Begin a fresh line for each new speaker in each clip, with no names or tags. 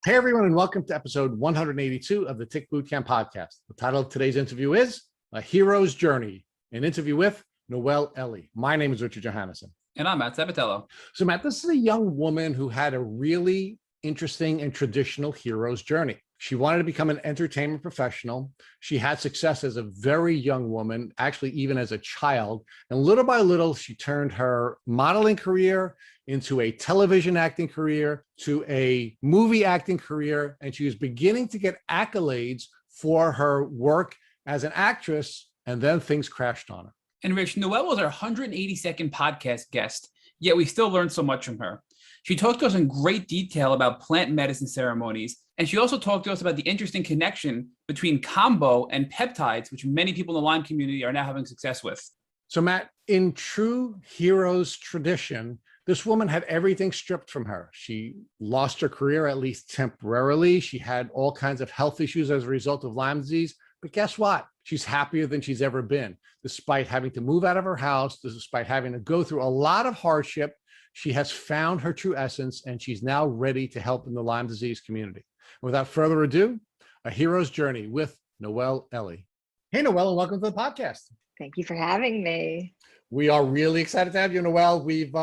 Hey, everyone, and welcome to episode 182 of the Tick Bootcamp podcast. The title of today's interview is A Hero's Journey, an interview with Noel Elie. My name is Richard Johannesson.
And I'm Matt Sabatello.
So, Matt, this is a young woman who had a really interesting and traditional hero's journey. She wanted to become an entertainment professional. She had success as a very young woman, actually even as a child. And little by little, she turned her modeling career into a television acting career, to a movie acting career. And she was beginning to get accolades for her work as an actress. And then things crashed on her.
And Rich, Noel was our 182nd podcast guest, yet we still learned so much from her. She talked to us in great detail about plant medicine ceremonies, and she also talked to us about the interesting connection between combo and peptides, which many people in the Lyme community are now having success with.
So, Matt, in true hero's tradition, this woman had everything stripped from her. She lost her career, at least temporarily. She had all kinds of health issues as a result of Lyme disease. But guess what? She's happier than she's ever been, despite having to move out of her house, despite having to go through a lot of hardship. She has found her true essence, and she's now ready to help in the Lyme disease community. Without further ado, A Hero's Journey with Noel Elie. Hey, Noel, and welcome to the podcast.
Thank you for having me.
We are really excited to have you, Noel. We've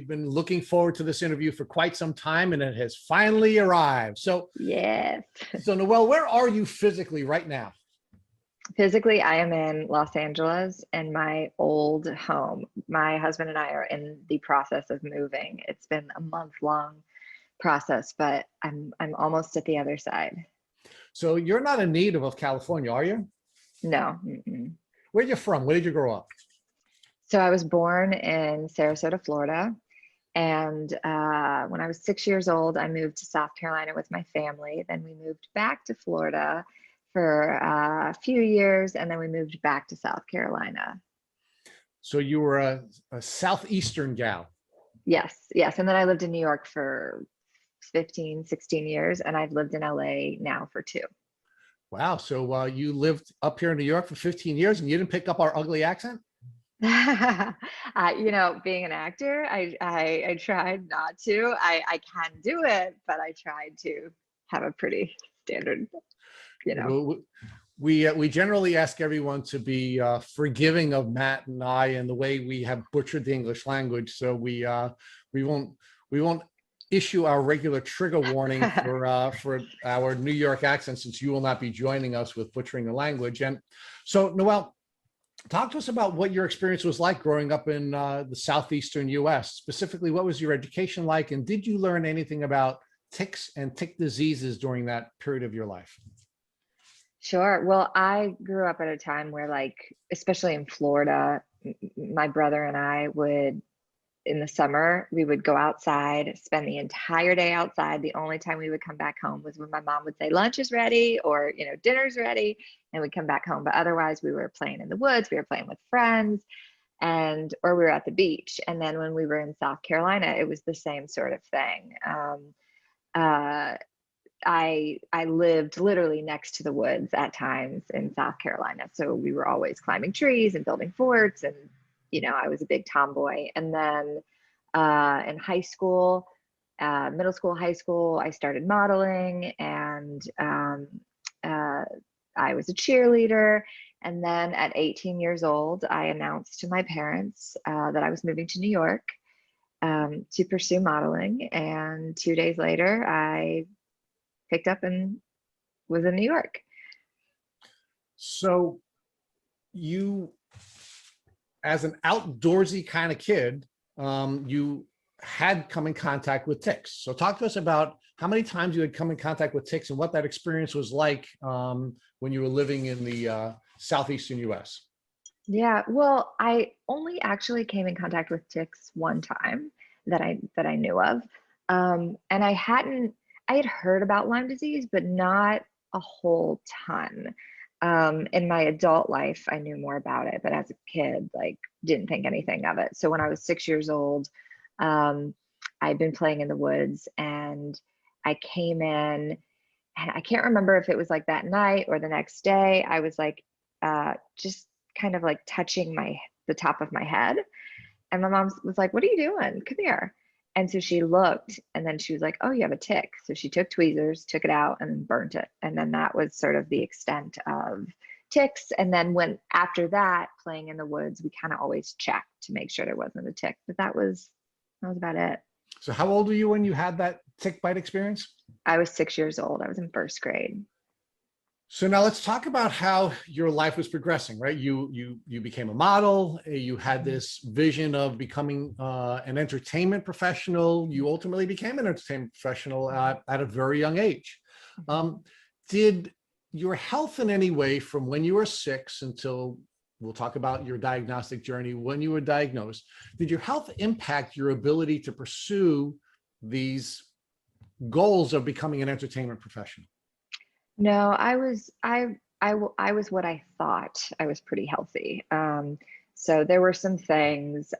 been looking forward to this interview for quite some time, and it has finally arrived. So,
yes.
So Noel, where are you physically right now?
Physically, I am in Los Angeles in my old home. My husband and I are in the process of moving. It's been a month-long process, but I'm almost at the other side.
So you're not a native of California, are you?
No. Mm-mm.
Where are you from? Where did you grow up?
So I was born in Sarasota, Florida. And when I was 6 years old, I moved to South Carolina with my family. Then we moved back to Florida for a few years, and then we moved back to South Carolina.
So you were a Southeastern gal.
Yes. And then I lived in New York for 15, 16 years, and I've lived in LA now for 2.
Wow. So you lived up here in New York for 15 years and you didn't pick up our ugly accent?
Being an actor, I tried not to. I can do it, but I tried to have a pretty standard,
We generally ask everyone to be forgiving of Matt and I and the way we have butchered the English language. So we won't issue our regular trigger warning for our New York accent, since you will not be joining us with butchering the language. And so, Noel, talk to us about what your experience was like growing up in the Southeastern US. Specifically, what was your education like? And did you learn anything about ticks and tick diseases during that period of your life?
Sure. Well, I grew up at a time where, especially in Florida, my brother and I would, in the summer, we would go outside, spend the entire day outside. The only time we would come back home was when my mom would say lunch is ready or, dinner's ready, and we'd come back home. But otherwise, we were playing in the woods, we were playing with friends, or we were at the beach. And then when we were in South Carolina, it was the same sort of thing. I lived literally next to the woods at times in South Carolina. So we were always climbing trees and building forts, and I was a big tomboy. And then in high school, middle school, high school, I started modeling, and I was a cheerleader. And then at 18 years old, I announced to my parents that I was moving to New York to pursue modeling. And 2 days later, I picked up and was in New York.
So you, as an outdoorsy kind of kid, you had come in contact with ticks. So talk to us about how many times you had come in contact with ticks and what that experience was like when you were living in the Southeastern US.
Yeah, well, I only actually came in contact with ticks one time that I knew of. And I had heard about Lyme disease, but not a whole ton. In my adult life, I knew more about it, but as a kid, didn't think anything of it. So when I was 6 years old, I'd been playing in the woods, and I came in, and I can't remember if it was that night or the next day. I was just kind of touching the top of my head, and my mom was like, "What are you doing? Come here." And so she looked, and then she was like, "Oh, you have a tick." So she took tweezers, took it out, and burnt it. And then that was sort of the extent of ticks. And then when after that, playing in the woods, we kind of always checked to make sure there wasn't a tick. But that was about it.
So how old were you when you had that tick bite experience?
I was 6 years old. I was in first grade.
So now let's talk about how your life was progressing, right? You became a model. You had this vision of becoming an entertainment professional. You ultimately became an entertainment professional at a very young age. Did your health in any way from when you were 6 until, we'll talk about your diagnostic journey, when you were diagnosed, did your health impact your ability to pursue these goals of becoming an entertainment professional?
No, I was what I thought. I was pretty healthy. So there were some things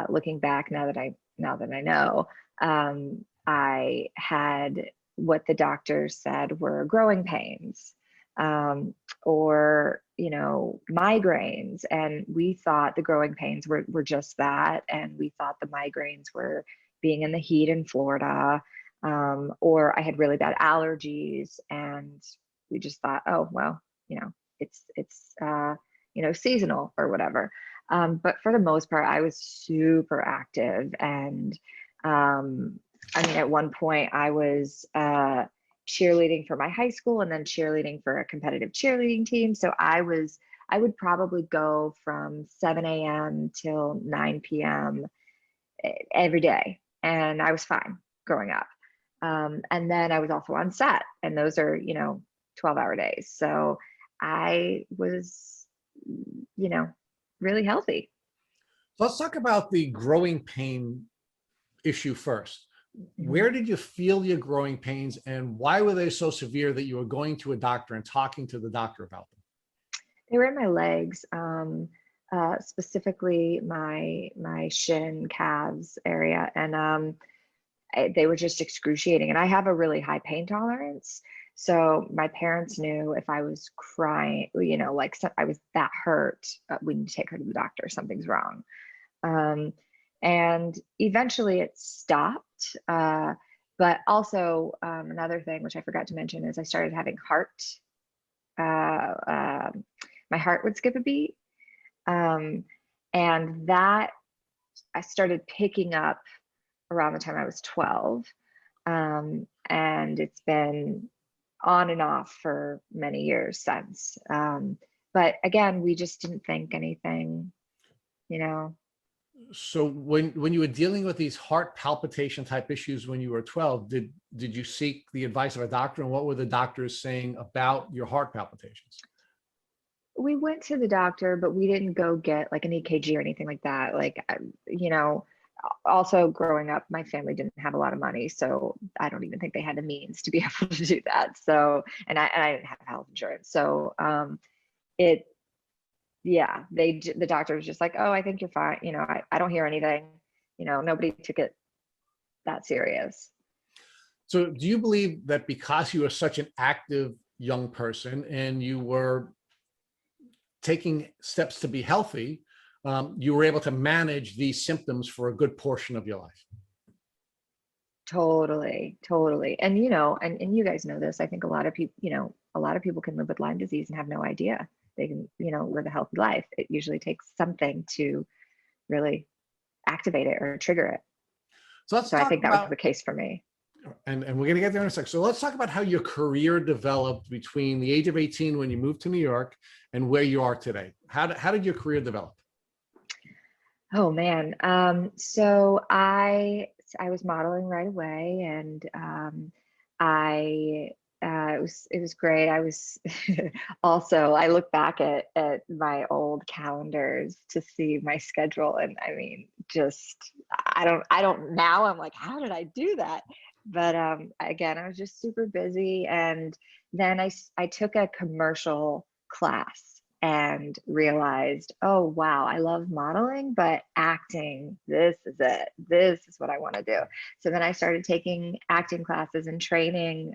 looking back now that I know, I had what the doctors said were growing pains, or migraines, and we thought the growing pains were just that, and we thought the migraines were being in the heat in Florida, or I had really bad allergies, and we just thought, oh well, it's seasonal or whatever. But for the most part, I was super active, and I mean, at one point, I was cheerleading for my high school, and then cheerleading for a competitive cheerleading team. So I would probably go from 7 a.m. till 9 p.m. every day, and I was fine growing up. And then I was also on set, and those are 12-hour days. So I was, really healthy.
Let's talk about the growing pain issue first.
Mhm.
Where did you feel your growing pains, and why were they so severe that you were going to a doctor and talking to the doctor about them?
They were in my legs, specifically my shin calves area, and they were just excruciating. And I have a really high pain tolerance. So my parents knew if I was crying, like I was that hurt, we need to take her to the doctor. Something's wrong. Um, and eventually it stopped. But also, another thing, which I forgot to mention, is I started having uh, um my heart would skip a beat. Um, and that I started picking up around the time I was 12. And it's been on and off for many years since. But again, we just didn't think anything, you know.
So when you were dealing with these heart palpitation type issues when you were 12, did you seek the advice of a doctor, and what were the doctors saying about your heart palpitations?
We went to the doctor, but we didn't go get like an EKG or anything like that. Like, also growing up, my family didn't have a lot of money, so I don't even think they had the means to be able to do that. So, and I didn't have health insurance. So, it, yeah, the doctor was just like, "Oh, I think you're fine." I don't hear anything. Nobody took it that serious.
So do you believe that because you were such an active young person and you were taking steps to be healthy, you were able to manage these symptoms for a good portion of your life?
Totally, totally. And and you guys know this. I think a lot of people can live with Lyme disease and have no idea they can, live a healthy life. It usually takes something to really activate it or trigger it.
So let's
So I
talk
think that was
about,
the case for me.
and we're going to get there in a sec. So let's talk about how your career developed between the age of 18 when you moved to New York and where you are today. How did your career develop?
Oh man. So I was modeling right away, and I it was great. I was also, I look back at my old calendars to see my schedule, and I mean, just I don't now. I'm like, how did I do that? But again, I was just super busy, and then I took a commercial class and realized, oh wow, I love modeling, but acting, this is it. This is what I want to do. So then I started taking acting classes and training,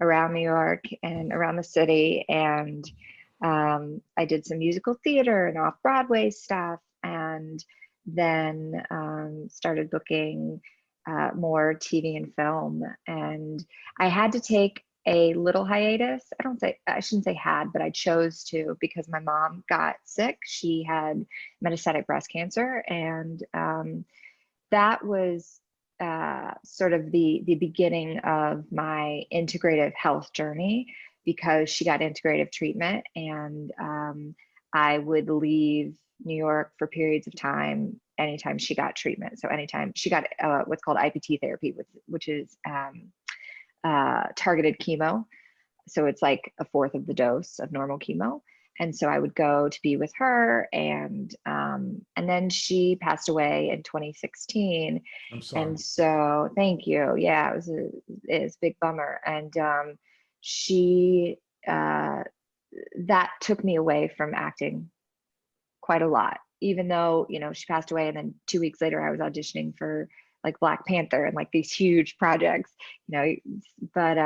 around New York and around the city. And I did some musical theater and off Broadway stuff. And then started booking more TV and film. And I had to take a little hiatus. I shouldn't say had, but I chose to because my mom got sick. She had metastatic breast cancer, and that was sort of the beginning of my integrative health journey, because she got integrative treatment, and I would leave New York for periods of time anytime she got treatment. So anytime she got what's called IPT therapy, which is targeted chemo. So it's like a fourth of the dose of normal chemo. And so I would go to be with her, and then she passed away in 2016.
I'm sorry.
And so, thank you. Yeah, it was a big bummer. And she that took me away from acting quite a lot, even though, she passed away. And then 2 weeks later, I was auditioning for like Black Panther and like these huge projects, but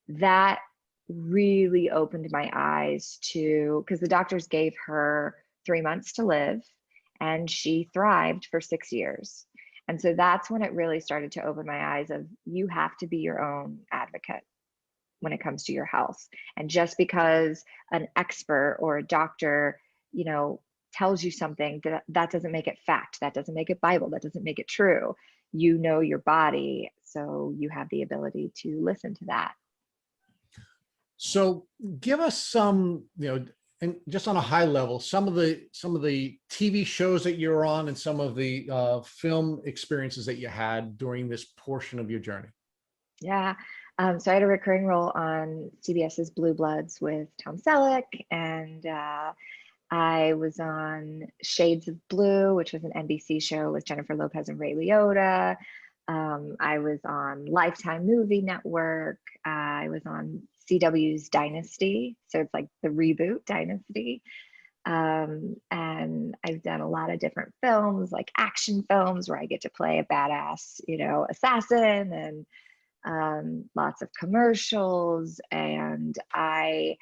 that really opened my eyes to, because the doctors gave her 3 months to live, and she thrived for 6 years. And so that's when it really started to open my eyes of, you have to be your own advocate when it comes to your health. And just because an expert or a doctor, tells you something, that doesn't make it fact, that doesn't make it Bible, that doesn't make it true. You know your body, so you have the ability to listen to that.
So give us some, and just on a high level, some of the TV shows that you're on and some of the film experiences that you had during this portion of your journey.
Yeah. So I had a recurring role on CBS's Blue Bloods with Tom Selleck, and I was on Shades of Blue, which was an NBC show with Jennifer Lopez and Ray Liotta. I was on Lifetime Movie Network. I was on CW's Dynasty, so it's like the reboot Dynasty. And I've done a lot of different films, like action films, where I get to play a badass, assassin, and lots of commercials. And I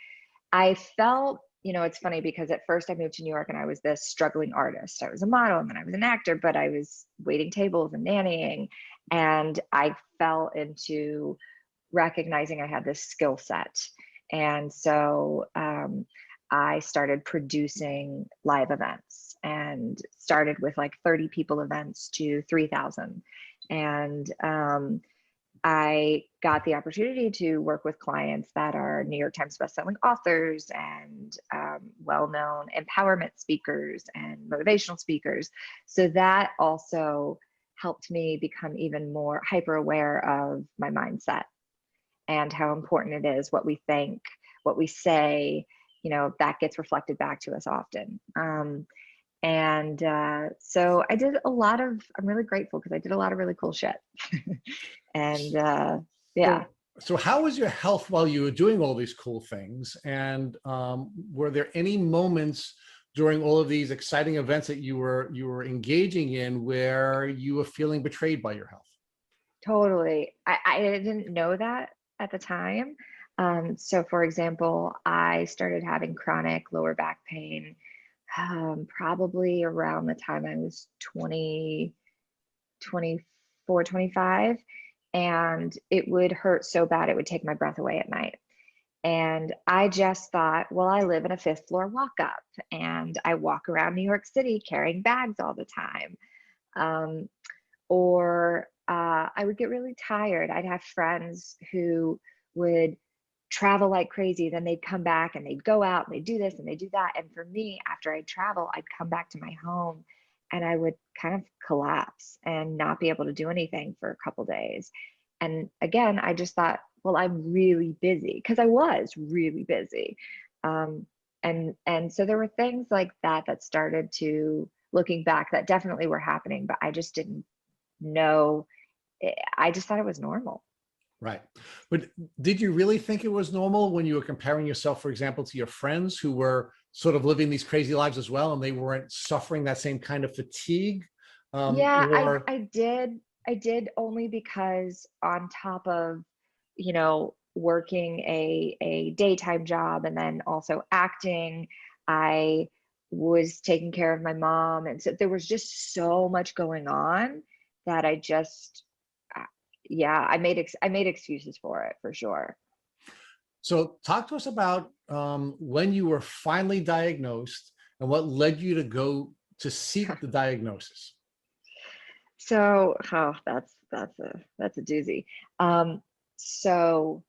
felt, it's funny because at first I moved to New York and I was this struggling artist. I was a model and then I was an actor, but I was waiting tables and nannying. And I fell into recognizing I had this skill set. And so I started producing live events, and started with like 30 people events to 3,000. And I got the opportunity to work with clients that are New York Times bestselling authors and well-known empowerment speakers and motivational speakers. So that also helped me become even more hyper aware of my mindset and how important it is what we think, what we say, that gets reflected back to us often. So I did a lot of, I'm really grateful because I did a lot of really cool shit. And yeah.
So how was your health while you were doing all these cool things? And were there any moments during all of these exciting events that you were engaging in where you were feeling betrayed by your health?
Totally. I didn't know that at the time. So for example, I started having chronic lower back pain probably around the time I was 20, 24, 25. And it would hurt so bad it would take my breath away at night. And I just thought, well, I live in a fifth floor walk up, and I walk around New York City carrying bags all the time. Or I would get really tired. I'd have friends who would travel like crazy. Then they'd come back and they'd go out and they'd do this and they'd do that. And for me, after I'd travel, I'd come back to my home and I would kind of collapse and not be able to do anything for a couple days. And again, I just thought, well, I'm really busy, because I was really busy. And so there were things like that started to, looking back, that definitely were happening, but I just didn't know. I just thought it was normal.
Right. But did you really think it was normal when you were comparing yourself, for example, to your friends who were sort of living these crazy lives as well, and they weren't suffering that same kind of fatigue?
Yeah, I did, only because on top of, working a daytime job and then also acting, I was taking care of my mom. And so there was just so much going on that I just, yeah, I made excuses for it for sure.
So talk to us about when you were finally diagnosed and what led you to go to seek the diagnosis.
So, oh, that's a doozy. Um, so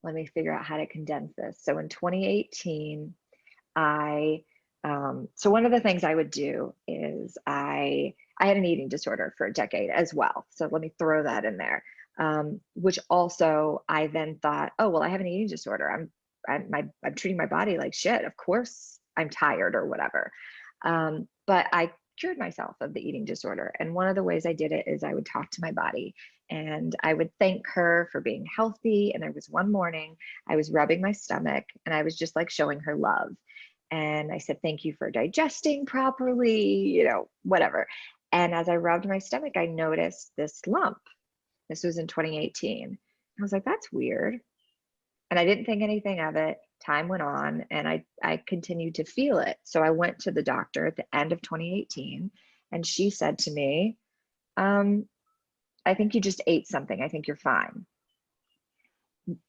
let me figure out how to condense this. So in 2018, I so one of the things I would do is I had an eating disorder for a decade as well. So let me throw that in there. Which also I then thought, oh well, I have an eating disorder. I'm treating my body like shit. Of course I'm tired or whatever. But I cured myself of the eating disorder. And one of the ways I did it is I would talk to my body and I would thank her for being healthy. And there was one morning I was rubbing my stomach and I was just like showing her love. And I said, thank you for digesting properly, whatever. And as I rubbed my stomach, I noticed this lump. This was in 2018. I was like, that's weird. And I didn't think anything of it. Time went on and I continued to feel it. So I went to the doctor at the end of 2018 and she said to me, I think you just ate something. I think you're fine.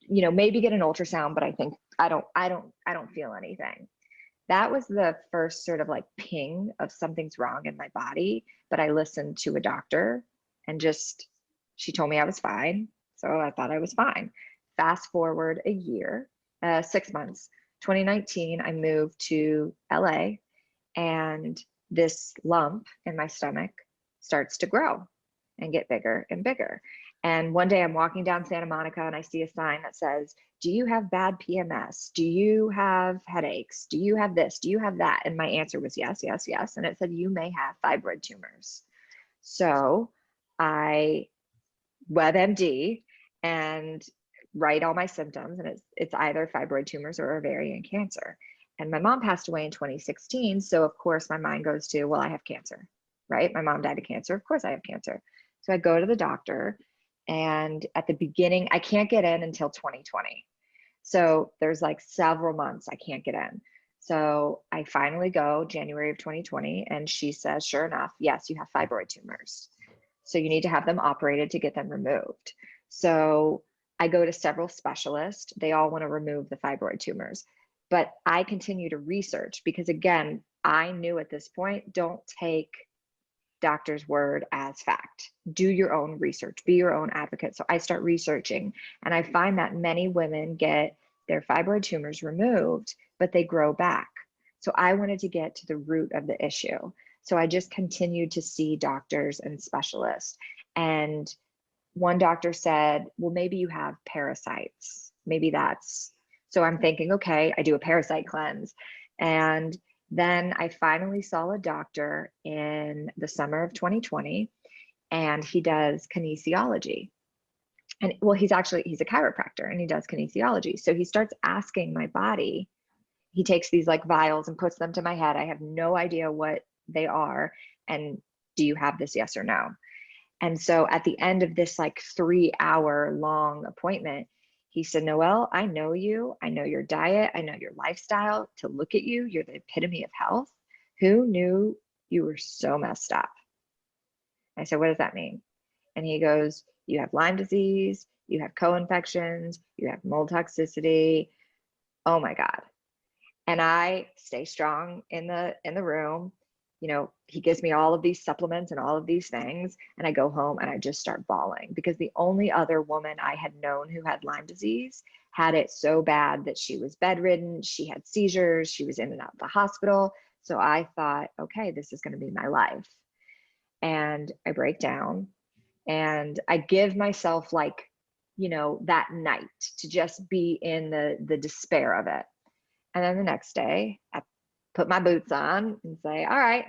Maybe get an ultrasound, but I don't feel anything. That was the first sort of like ping of something's wrong in my body. But I listened to a doctor and she told me I was fine. So I thought I was fine. Fast forward a year, 6 months, 2019, I moved to LA and this lump in my stomach starts to grow and get bigger and bigger. And one day I'm walking down Santa Monica and I see a sign that says, do you have bad PMS? Do you have headaches? Do you have this? Do you have that? And my answer was yes, yes, yes. And it said, you may have fibroid tumors. So I WebMD and write all my symptoms. And it's either fibroid tumors or ovarian cancer. And my mom passed away in 2016. So of course my mind goes to, well, I have cancer, right? My mom died of cancer. Of course I have cancer. So I go to the doctor and at the beginning, I can't get in until 2020. So there's like several months I can't get in. So I finally go January of 2020 and she says, sure enough, yes, you have fibroid tumors. So you need to have them operated to get them removed. So I go to several specialists. They all want to remove the fibroid tumors, but I continue to research because again, I knew at this point, don't take doctor's word as fact. Do your own research, be your own advocate. So I start researching and I find that many women get their fibroid tumors removed, but they grow back. So I wanted to get to the root of the issue. So I just continued to see doctors and specialists. And one doctor said, well, maybe you have parasites. Maybe that's, so I'm thinking, okay, I do a parasite cleanse. And then I finally saw a doctor in the summer of 2020, and he does kinesiology. And well, he's a chiropractor and he does kinesiology. So he starts asking my body, he takes these like vials and puts them to my head. I have no idea what they are. And do you have this, yes or no? And so at the end of this like 3-hour long appointment, he said, Noel, I know you. I know your diet. I know your lifestyle. To look at you, you're the epitome of health. Who knew you were so messed up? I said, what does that mean? And he goes, you have Lyme disease, you have co-infections, you have mold toxicity. Oh my God. And I stay strong in the room. He gives me all of these supplements and all of these things. And I go home and I just start bawling because the only other woman I had known who had Lyme disease had it so bad that she was bedridden. She had seizures. She was in and out of the hospital. So I thought, okay, this is going to be my life. And I break down and I give myself like, that night to just be in the despair of it. And then the next day I put my boots on and say, all right,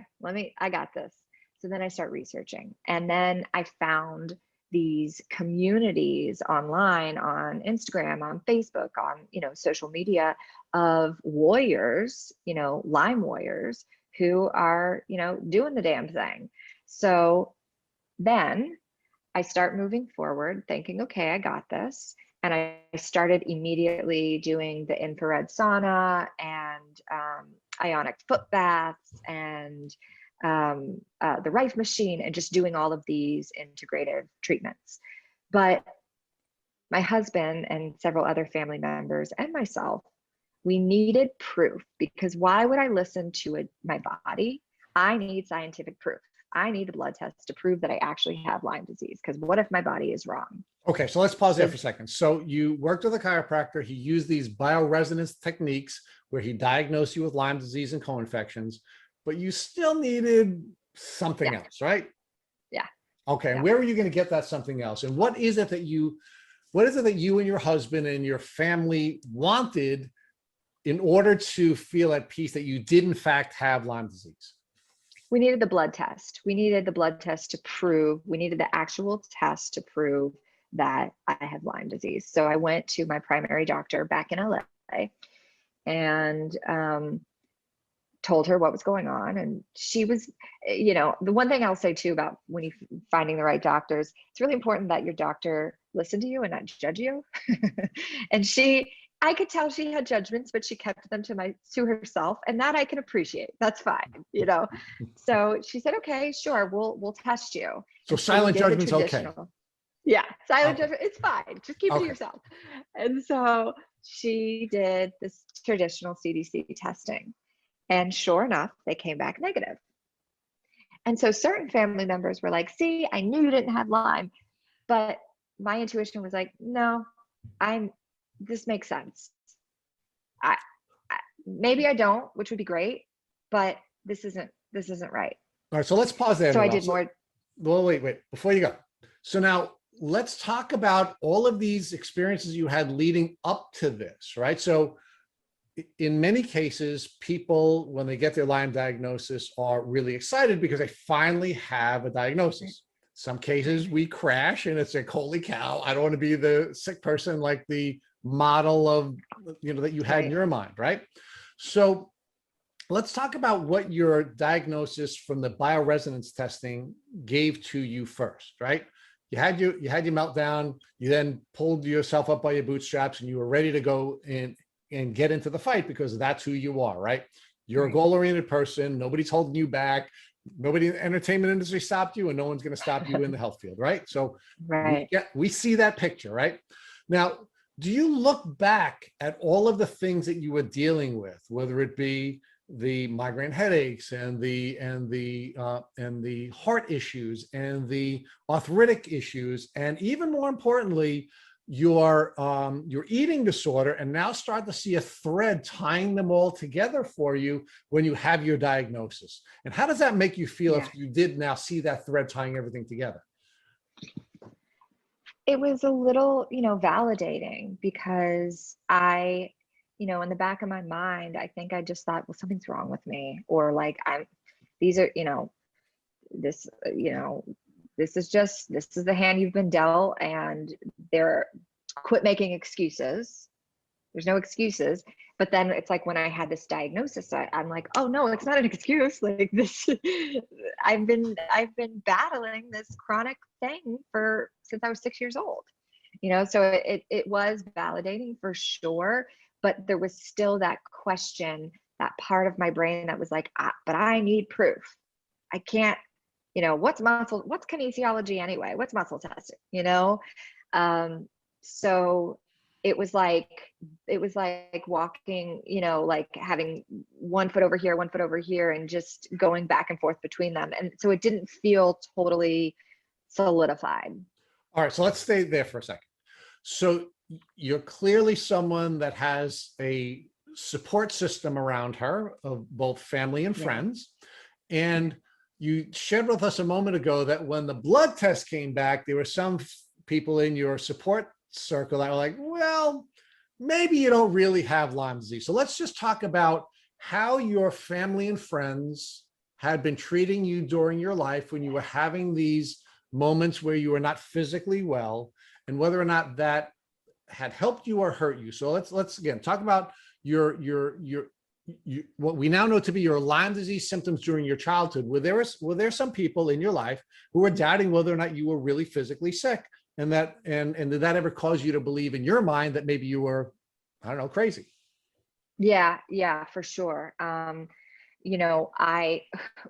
I got this. So then I start researching. And then I found these communities online, on Instagram, on Facebook, on, social media of warriors, Lyme warriors who are, doing the damn thing. So then I start moving forward thinking, okay, I got this. And I started immediately doing the infrared sauna and ionic foot baths and the Rife machine, and just doing all of these integrative treatments. But my husband and several other family members and myself, we needed proof, because why would I listen to my body? I need scientific proof. I need the blood test to prove that I actually have Lyme disease, because what if my body is wrong?
Okay, so let's pause there for a second. So you worked with a chiropractor. He used these bioresonance techniques where he diagnosed you with Lyme disease and co-infections, but you still needed something else, right?
Yeah.
Okay, and
Yeah.
where were you going to get that something else? And what is it that you and your husband and your family wanted in order to feel at peace that you did in fact have Lyme disease?
We needed the blood test. We needed the blood test to prove, we needed the actual test to prove that I had Lyme disease. So I went to my primary doctor back in LA and told her what was going on. And she was, the one thing I'll say too about when you finding the right doctors, it's really important that your doctor listen to you and not judge you. And I could tell she had judgments, but she kept them to herself, and that I can appreciate. That's fine, So she said, "Okay, sure, we'll test you."
So silent judgment's okay.
Yeah, silent judgment, it's fine. Just keep it to yourself. And so she did this traditional CDC testing, and sure enough, they came back negative. And so certain family members were like, "See, I knew you didn't have Lyme," but my intuition was like, "No, this makes sense. Maybe I don't, which would be great, but this isn't right."
All right, so let's pause there.
So I did more.
Well, wait, before you go. So now let's talk about all of these experiences you had leading up to this, right? So in many cases, people, when they get their Lyme diagnosis, are really excited because they finally have a diagnosis. Some cases we crash and it's like, holy cow, I don't want to be the sick person like the model of, that you had in your mind, right? So let's talk about what your diagnosis from the bioresonance testing gave to you first, right? You had your meltdown, you then pulled yourself up by your bootstraps and you were ready to go in and get into the fight because that's who you are, right? You're a goal-oriented person. Nobody's holding you back. Nobody in the entertainment industry stopped you, and no one's going to stop you in the health field, right? So we see that picture, right? Now, do you look back at all of the things that you were dealing with, whether it be the migraine headaches and the heart issues and the arthritic issues, and even more importantly, your eating disorder, and now start to see a thread tying them all together for you when you have your diagnosis? And how does that make you feel if you did now see that thread tying everything together?
It was a little, validating, because I, in the back of my mind, I think I just thought, well, something's wrong with me, or like this is the hand you've been dealt, and quit making excuses. There's no excuses. But then it's like when I had this diagnosis, I'm like, oh no, it's not an excuse. Like this, I've been battling this chronic thing since I was 6 years old. So it was validating for sure, but there was still that question, that part of my brain that was like, but I need proof. I can't, what's kinesiology anyway? What's muscle testing? So it was like walking, like having one foot over here and just going back and forth between them. And so it didn't feel totally solidified.
All right, so let's stay there for a second. So you're clearly someone that has a support system around her of both family and friends. And you shared with us a moment ago that when the blood test came back, there were some people in your support circle that were like, well, maybe you don't really have Lyme disease. So let's just talk about how your family and friends had been treating you during your life when you were having these moments where you were not physically well, and whether or not that had helped you or hurt you. So let's again talk about your what we now know to be your Lyme disease symptoms during your childhood. Were there some people in your life who were doubting whether or not you were really physically sick? And did that ever cause you to believe in your mind that maybe you were, I don't know, crazy?
Yeah, for sure. I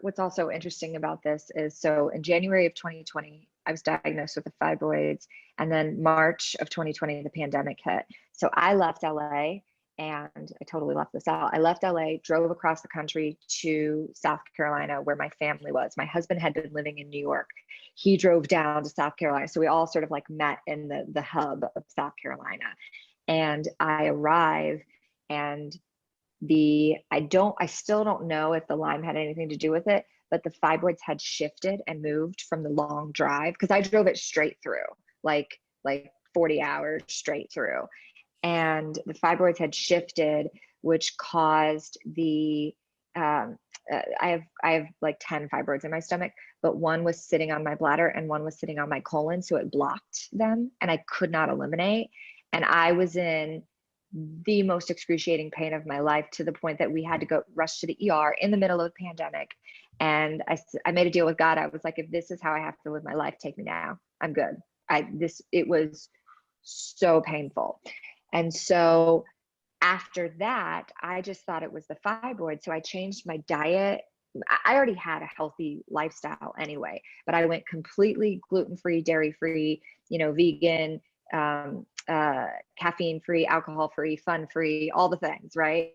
what's also interesting about this is, so in January of 2020, I was diagnosed with the fibroids, and then March of 2020, the pandemic hit. So I left LA, and I totally left this out. I left LA, drove across the country to South Carolina, where my family was. My husband had been living in New York. He drove down to South Carolina. So we all sort of like met in the hub of South Carolina. And I arrive, and I still don't know if the Lyme had anything to do with it, but the fibroids had shifted and moved from the long drive, because I drove it straight through, like 40 hours straight through. And the fibroids had shifted, which caused I have like 10 fibroids in my stomach, but one was sitting on my bladder and one was sitting on my colon. So it blocked them and I could not eliminate. And I was in the most excruciating pain of my life, to the point that we had to go rush to the ER in the middle of the pandemic. And I made a deal with God. I was like, if this is how I have to live my life, take me now. I'm good. It was so painful. And so after that, I just thought it was the fibroid. So I changed my diet. I already had a healthy lifestyle anyway, but I went completely gluten-free, dairy-free, vegan, caffeine-free, alcohol-free, fun-free, all the things, right?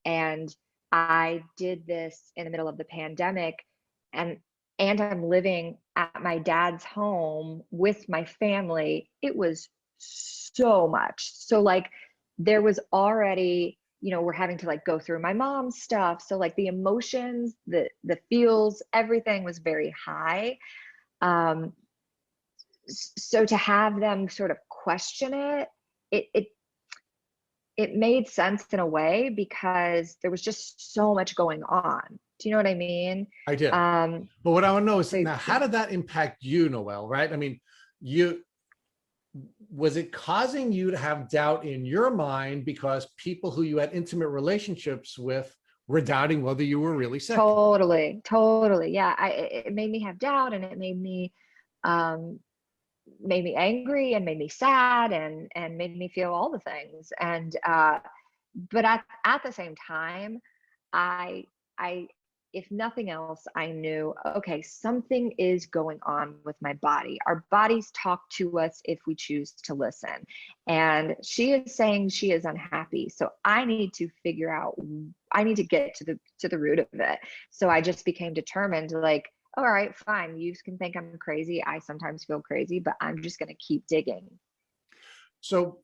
And I did this in the middle of the pandemic, and I'm living at my dad's home with my family. It was so much. So like there was already, we're having to like go through my mom's stuff. So like the emotions, the feels, everything was very high. So to have them sort of question it made sense in a way, because there was just so much going on. Do you know what I mean?
I did. But what I want to know is,
so,
now, how did that impact you, Noel, right? I mean, was it causing you to have doubt in your mind because people who you had intimate relationships with were doubting whether you were really sick?
Totally. Yeah. It made me have doubt, and it made me angry, and made me sad, and made me feel all the things. And but at the same time, I if nothing else, I knew, okay, something is going on with my body. Our bodies talk to us if we choose to listen. And she is saying she is unhappy. So I need to get to the root of it. So I just became determined, like, all right, fine. You can think I'm crazy. I sometimes feel crazy, but I'm just going to keep digging.
So,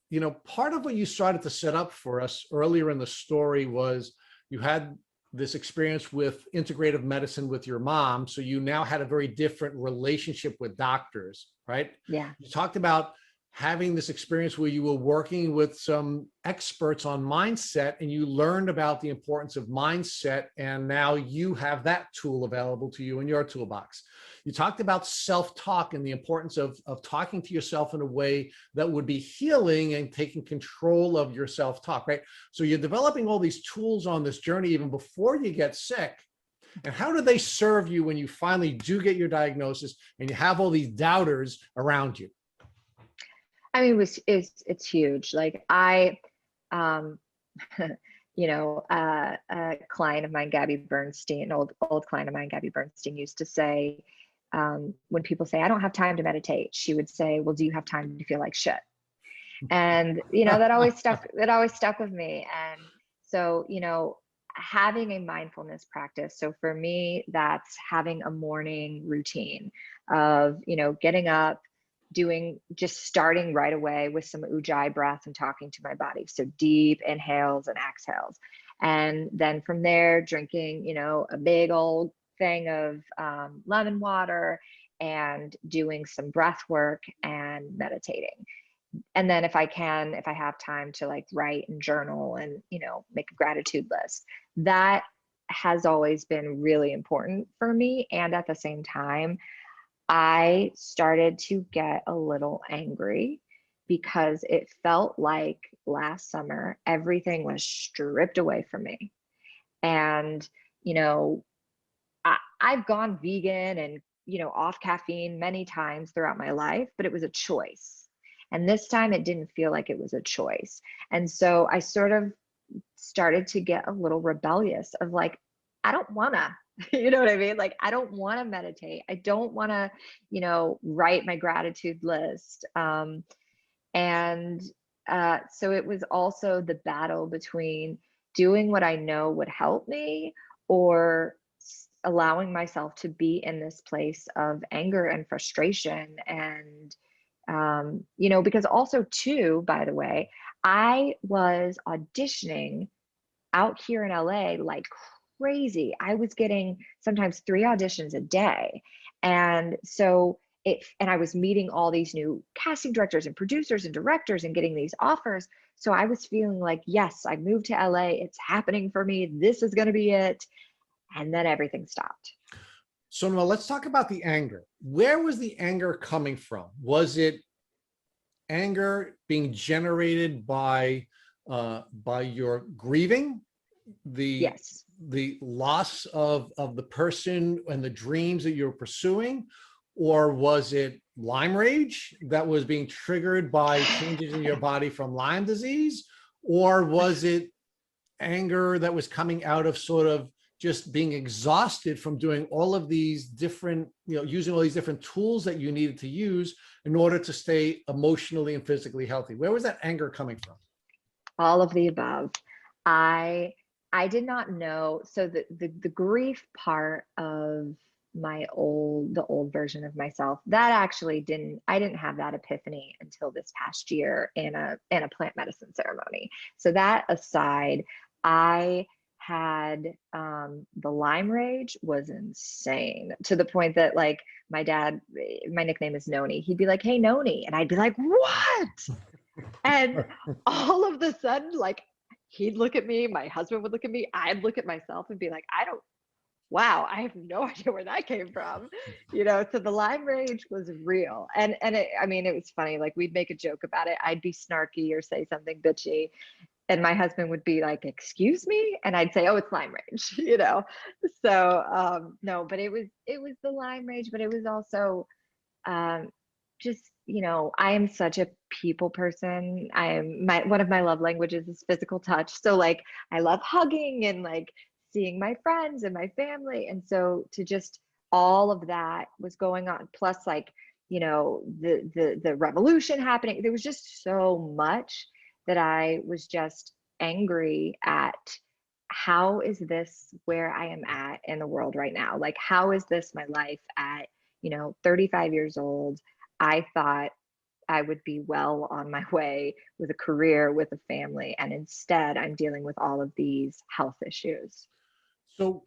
part of what you started to set up for us earlier in the story was you had this experience with integrative medicine with your mom. So you now had a very different relationship with doctors, right?
Yeah.
You talked about having this experience where you were working with some experts on mindset, and you learned about the importance of mindset. And now you have that tool available to you in your toolbox. You talked about self-talk and the importance of talking to yourself in a way that would be healing and taking control of your self-talk, right? So you're developing all these tools on this journey even before you get sick. And how do they serve you when you finally do get your diagnosis and you have all these doubters around you?
I mean, it's huge. Like a client of mine, Gabby Bernstein, an old client of mine, Gabby Bernstein, used to say, when people say, I don't have time to meditate, she would say, well, do you have time to feel like shit? And, that always stuck with me. And so, having a mindfulness practice. So for me, that's having a morning routine of, getting up, starting right away with some ujjayi breath and talking to my body. So deep inhales and exhales. And then from there, drinking, a big old thing of lemon water, and doing some breath work and meditating. And then if I have time to like write and journal and, make a gratitude list. That has always been really important for me. And at the same time, I started to get a little angry, because it felt like last summer, everything was stripped away from me. And, I've gone vegan and, off caffeine many times throughout my life, but it was a choice. And this time it didn't feel like it was a choice. And so I sort of started to get a little rebellious of like, I don't wanna, you know what I mean? Like, I don't wanna meditate. I don't wanna, write my gratitude list. And so it was also the battle between doing what I know would help me, or allowing myself to be in this place of anger and frustration. And because also too, by the way, I was auditioning out here in LA like crazy. I was getting sometimes 3 auditions a day. And so and I was meeting all these new casting directors and producers and directors and getting these offers. So I was feeling like, yes, I moved to LA. It's happening for me. This is going to be it. And then everything stopped.
So now let's talk about the anger. Where was the anger coming from? Was it anger being generated by your grieving,
Yes.
the loss of the person and the dreams that you're pursuing? Or was it Lyme rage that was being triggered by changes in your body from Lyme disease? Or was it anger that was coming out of sort of just being exhausted from doing all of these different, using all these different tools that you needed to use in order to stay emotionally and physically healthy? Where was that anger coming from?
All of the above. I did not know. So the grief part of the old version of myself, that actually I didn't have that epiphany until this past year in a plant medicine ceremony. So that aside, I had the Lyme rage was insane, to the point that like my dad, my nickname is Noni, he'd be like, "Hey Noni," and I'd be like, "What?" And all of the sudden, like, he'd look at me, my husband would look at me, I'd look at myself and be like, wow, I have no idea where that came from. So the Lyme rage was real. And it was funny. Like, we'd make a joke about it. I'd be snarky or say something bitchy, and my husband would be like, "Excuse me?" And I'd say, "Oh, it's Lyme rage," So no, but it was the Lyme rage, but it was also just, I am such a people person. One of my love languages is physical touch. So like, I love hugging and like seeing my friends and my family. And so to just, all of that was going on. Plus like, the revolution happening. There was just so much that I was just angry at. How is this where I am at in the world right now? Like, how is this my life at, 35 years old? I thought I would be well on my way with a career, with a family, and instead I'm dealing with all of these health issues.
So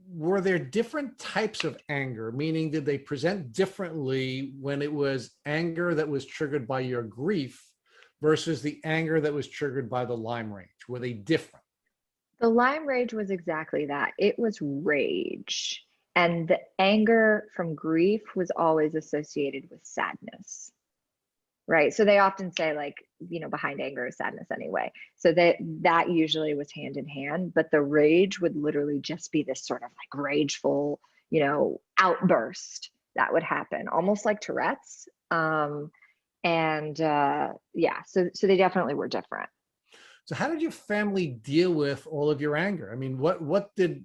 were there different types of anger? Meaning, did they present differently when it was anger that was triggered by your grief versus the anger that was triggered by the Lyme rage? Were they different?
The Lyme rage was exactly that. It was rage. And the anger from grief was always associated with sadness. Right. So they often say like, behind anger is sadness anyway. So that usually was hand in hand, but the rage would literally just be this sort of like rageful, outburst that would happen, almost like Tourette's. Yeah, so they definitely were different.
So how did your family deal with all of your anger? I mean, what did,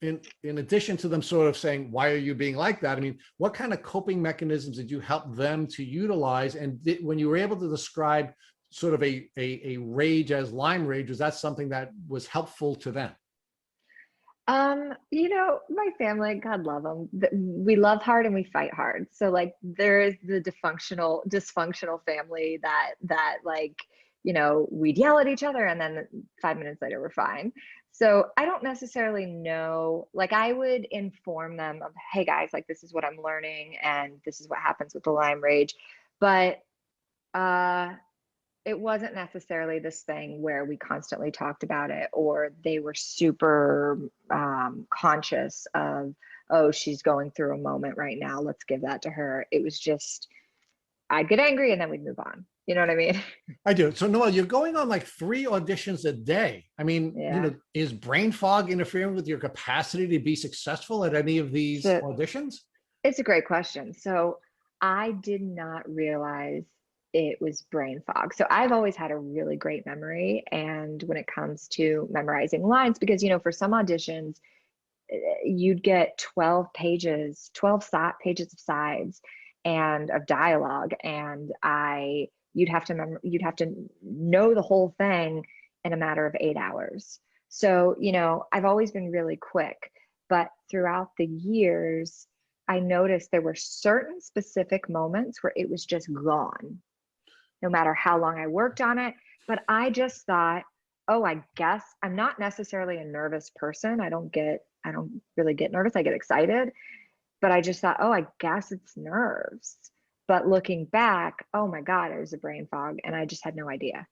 in addition to them sort of saying, "Why are you being like that?" I mean, what kind of coping mechanisms did you help them to utilize? And when you were able to describe sort of a rage as Lyme rage, was that something that was helpful to them?
My family, God love them. We love hard and we fight hard. So like, there is the dysfunctional family that like, we'd yell at each other and then 5 minutes later we're fine. So I don't necessarily know, like, I would inform them of, "Hey guys, like, this is what I'm learning and this is what happens with the Lyme rage." But it wasn't necessarily this thing where we constantly talked about it, or they were super conscious of, "Oh, she's going through a moment right now, let's give that to her." It was just, I'd get angry and then we'd move on. You know what I mean?
I do. So Noel, you're going on like 3 auditions a day. I mean,
Yeah.
Is brain fog interfering with your capacity to be successful at any of these
So
auditions?
It's a great question. So I did not realize it was brain fog. So I've always had a really great memory. And when it comes to memorizing lines, because, for some auditions, you'd get 12 pages, 12 pages of sides and of dialogue. And you'd have to know the whole thing in a matter of 8 hours. So, I've always been really quick, but throughout the years, I noticed there were certain specific moments where it was just gone, no matter how long I worked on it. But I just thought, oh, I guess I'm not necessarily a nervous person. I don't really get nervous. I get excited, but I just thought, oh, I guess it's nerves. But looking back, oh my God, it was a brain fog and I just had no idea.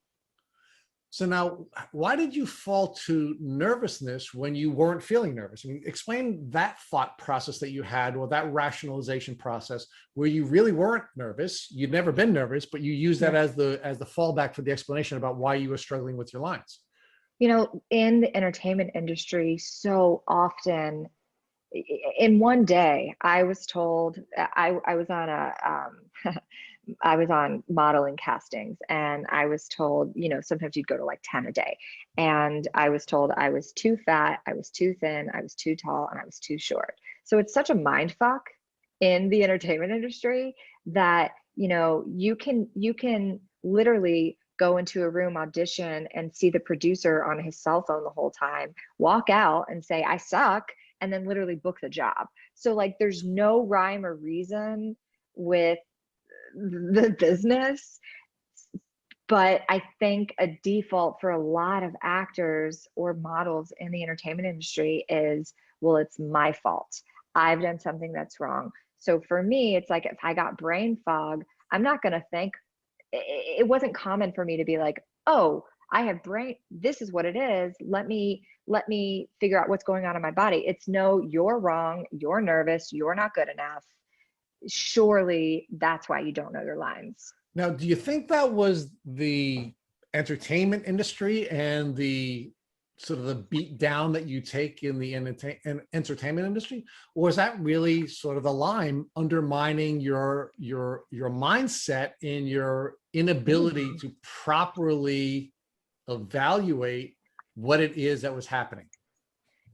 So now, why did you fall to nervousness when you weren't feeling nervous? I mean, explain that thought process that you had, or that rationalization process where you really weren't nervous. You'd never been nervous, but you used that as the fallback for the explanation about why you were struggling with your lines.
In the entertainment industry, so often in one day, I was told I was on I was on modeling castings, and I was told, sometimes you'd go to like 10 a day. And I was told I was too fat, I was too thin, I was too tall, and I was too short. So it's such a mind fuck in the entertainment industry that, you can literally go into a room, audition, and see the producer on his cell phone the whole time, walk out and say, I suck, and then literally book the job. So like, there's no rhyme or reason with the business. But I think a default for a lot of actors or models in the entertainment industry is, well, it's my fault. I've done something that's wrong. So for me, it's like, if I got brain fog, I'm not going to think, it wasn't common for me to be like, oh, I have brain, this is what it is. Let me figure out what's going on in my body. It's no, you're wrong. You're nervous. You're not good enough. Surely that's why you don't know your lines.
Now, do you think that was the entertainment industry and the sort of the beat down that you take in the entertainment industry, or is that really sort of the line undermining your mindset and your inability to properly evaluate what it is that was happening?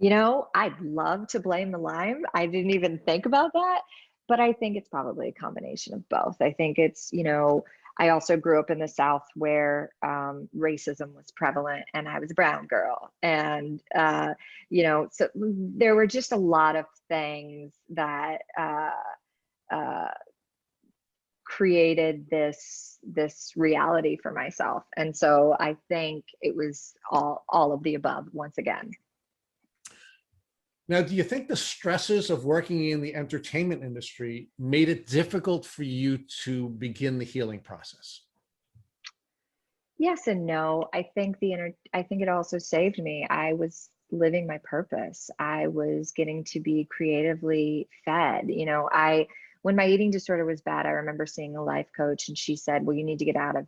I'd love to blame the lime. I didn't even think about that, but I think it's probably a combination of both. I think it's, I also grew up in the South where racism was prevalent, and I was a brown girl. And, so there were just a lot of things that created this reality for myself. And so I think it was all of the above once again.
Now, do you think the stresses of working in the entertainment industry made it difficult for you to begin the healing process?
Yes and no. I think it also saved me. I was living my purpose. I was getting to be creatively fed. When my eating disorder was bad, I remember seeing a life coach, and she said, well, you need to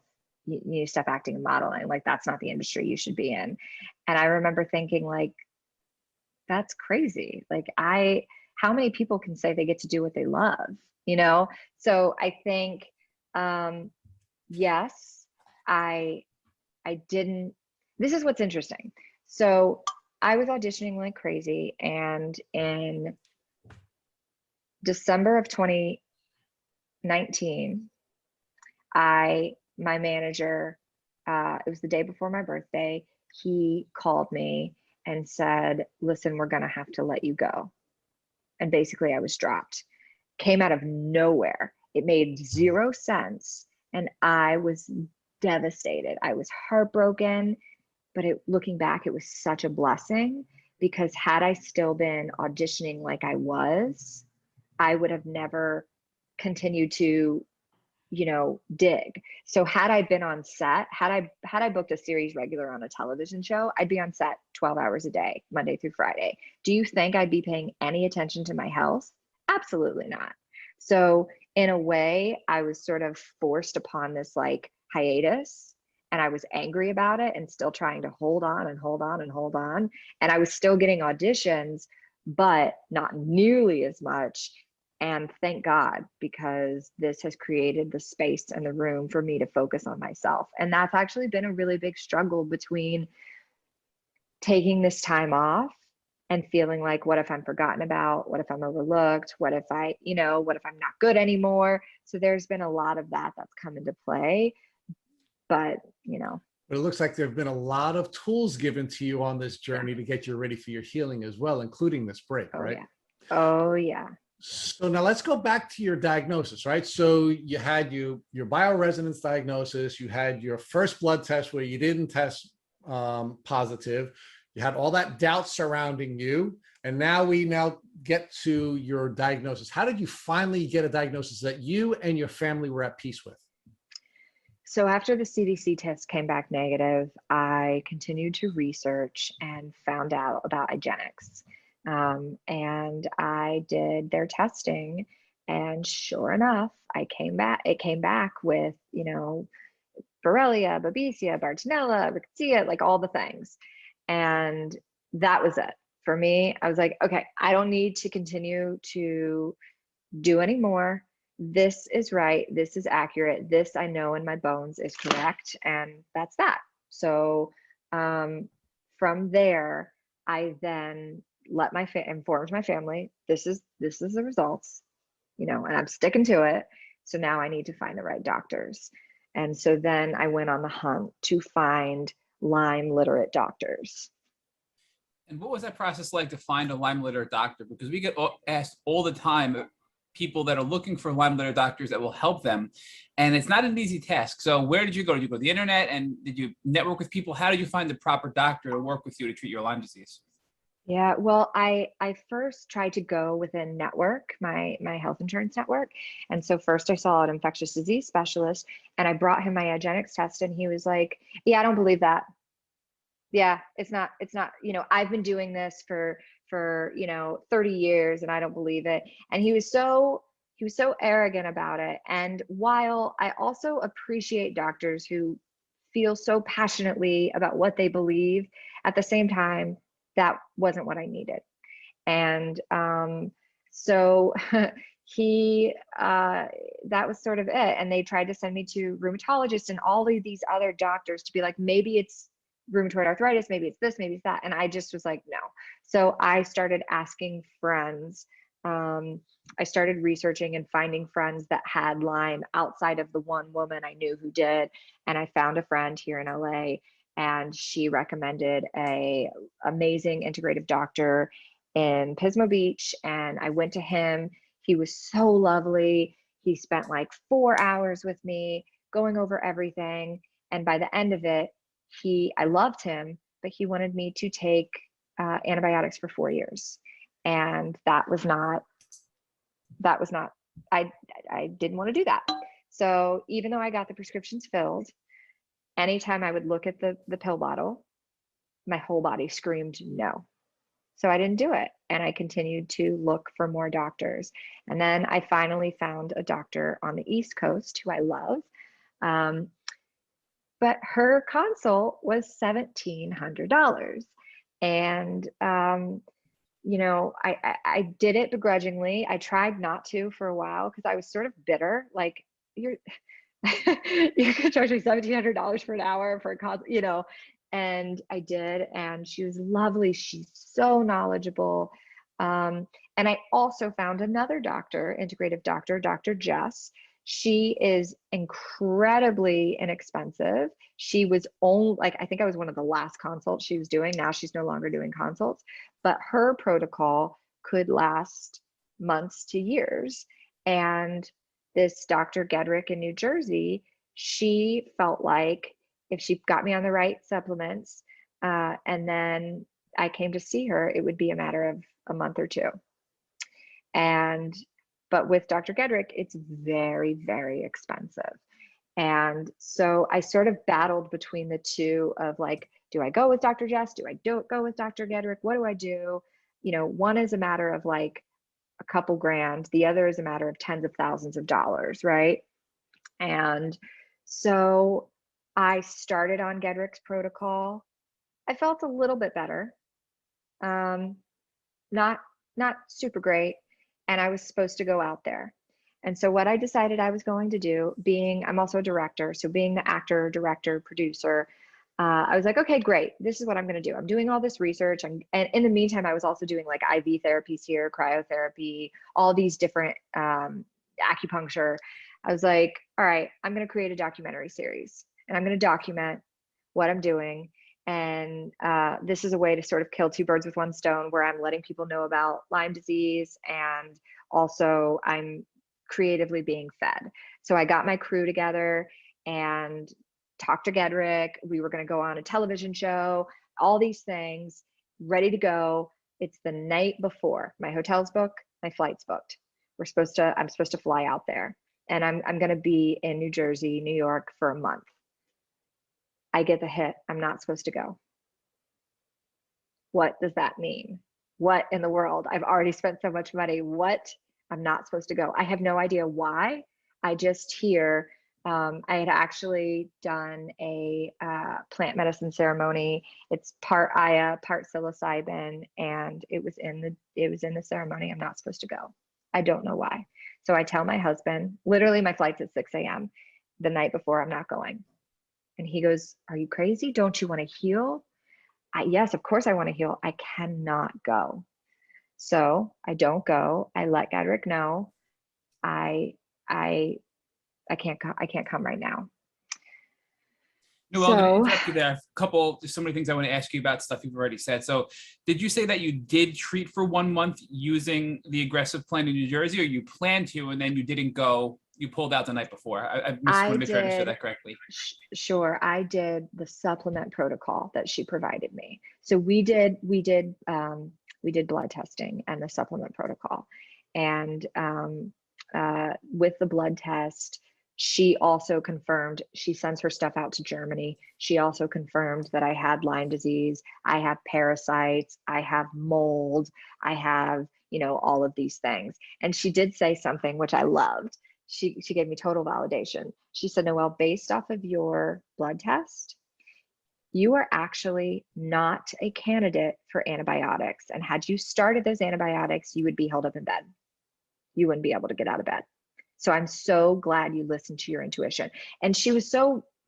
stop acting and modeling. Like, that's not the industry you should be in. And I remember thinking, like, that's crazy. Like, how many people can say they get to do what they love, So I think, yes, I didn't, this is what's interesting. So I was auditioning like crazy. And in December of 2019, my manager, it was the day before my birthday, he called me and said, listen, we're going to have to let you go. And basically I was dropped. Came out of nowhere. It made zero sense. And I was devastated. I was heartbroken, but looking back, it was such a blessing, because had I still been auditioning like I was, I would have never continued to dig. So had I been on set, had I booked a series regular on a television show, I'd be on set 12 hours a day, Monday through Friday. Do you think I'd be paying any attention to my health? Absolutely not. So in a way, I was sort of forced upon this like hiatus, and I was angry about it and still trying to hold on and hold on and hold on. And I was still getting auditions, but not nearly as much. And thank God, because this has created the space and the room for me to focus on myself. And that's actually been a really big struggle between taking this time off and feeling like, what if I'm forgotten about? What if I'm overlooked? What if what if I'm not good anymore? So there's been a lot of that that's come into play. But,
But it looks like there have been a lot of tools given to you on this journey to get you ready for your healing as well, including this break,
oh,
right?
yeah. Oh, yeah.
So now let's go back to your diagnosis, right? So you had your bioresonance diagnosis, you had your first blood test where you didn't test positive, you had all that doubt surrounding you, and now we get to your diagnosis. How did you finally get a diagnosis that you and your family were at peace with?
So after the CDC test came back negative, I continued to research and found out about IGeneX. And I did their testing, and sure enough, it came back with, Borrelia, Babesia, Bartonella, Rickettsia, like all the things. And that was it. For me, I was like, okay, I don't need to continue to do anymore. This is right. This is accurate. This I know in my bones is correct. And that's that. So from there, I then informed my family, this is the results, and I'm sticking to it. So now I need to find the right doctors. And so then I went on the hunt to find Lyme literate doctors.
And what was that process like to find a Lyme literate doctor? Because we get asked all the time, people that are looking for Lyme literate doctors that will help them. And it's not an easy task. So where did you go? Did you go to the internet, and did you network with people? How did you find the proper doctor to work with you to treat your Lyme disease?
Yeah, well, I first tried to go within network, my health insurance network. And so first I saw an infectious disease specialist, and I brought him my IGeneX test, and he was like, yeah, I don't believe that. Yeah, it's not, I've been doing this for 30 years and I don't believe it. And he was so arrogant about it. And while I also appreciate doctors who feel so passionately about what they believe, at the same time, that wasn't what I needed. And so he that was sort of it. And they tried to send me to rheumatologists and all of these other doctors to be like, maybe it's rheumatoid arthritis, maybe it's this, maybe it's that. And I just was like, no. So I started asking friends. I started researching and finding friends that had Lyme outside of the one woman I knew who did. And I found a friend here in LA, and she recommended a amazing integrative doctor in Pismo Beach. And I went to him. He was so lovely. He spent like 4 hours with me going over everything. And by the end of it, I loved him, but he wanted me to take antibiotics for 4 years. And that was not, I didn't want to do that. So even though I got the prescriptions filled, anytime I would look at the pill bottle, my whole body screamed no. So I didn't do it. And I continued to look for more doctors. And then I finally found a doctor on the East Coast who I love. But her consult was $1,700. And, I did it begrudgingly. I tried not to for a while because I was sort of bitter. Like, you're could charge me $1,700 for an hour for a consult, and I did. And she was lovely. She's so knowledgeable. And I also found another doctor, integrative doctor, Dr. Jess. She is incredibly inexpensive. She was only like, I think I was one of the last consults she was doing. Now she's no longer doing consults, but her protocol could last months to years. And this Dr. Gedrick in New Jersey, she felt like if she got me on the right supplements, and then I came to see her, it would be a matter of a month or two. But with Dr. Gedrick, it's very, very expensive. And so I sort of battled between the two of like, do I go with Dr. Jess? Do I don't go with Dr. Gedrick? What do I do? One is a matter of like a couple grand. The other is a matter of tens of thousands of dollars, right? And so I started on Gedrick's protocol. I felt a little bit better. Not super great. and I was supposed to go out there. And so what I decided I was going to do, I'm also a director, so being the actor, director, producer, I was like, okay, great. This is what I'm going to do. I'm doing all this research. And in the meantime, I was also doing like IV therapies here, cryotherapy, all these different acupuncture. I was like, all right, I'm going to create a documentary series, and I'm going to document what I'm doing. And this is a way to sort of kill two birds with one stone, where I'm letting people know about Lyme disease, and also I'm creatively being fed. So I got my crew together and talked to Gedrick. We were going to go on a television show, all these things ready to go. It's the night before. My hotel's booked, my flight's booked. I'm supposed to fly out there, and I'm going to be in New Jersey, New York for a month. I get the hit. I'm not supposed to go. What does that mean? What in the world? I've already spent so much money. What? I'm not supposed to go. I have no idea why. I just hear I had actually done a plant medicine ceremony. It's part Aya, part psilocybin, and it was in the ceremony. I'm not supposed to go. I don't know why. So I tell my husband, literally my flight's at 6 a.m. the night before, I'm not going. And he goes, are you crazy? Don't you want to heal? Yes, of course I want to heal. I cannot go. So I don't go. I let Gedrick know I can't come right now.
Noel, I'm going to interrupt you there. There's so many things I want to ask you about, stuff you've already said. So did you say that you did treat for 1 month using the aggressive plan in New Jersey, or you planned to and then you didn't go, you pulled out the night before? I just want to make sure I understood that correctly.
Sure. I did the supplement protocol that she provided me. So we did blood testing and the supplement protocol. And with the blood test, she also confirmed, she sends her stuff out to Germany. She also confirmed that I had Lyme disease, I have parasites, I have mold, I have, all of these things. And she did say something which I loved. She gave me total validation. She said, Noel, based off of your blood test, you are actually not a candidate for antibiotics. And had you started those antibiotics, you would be held up in bed. You wouldn't be able to get out of bed. So I'm so glad you listened to your intuition. And she was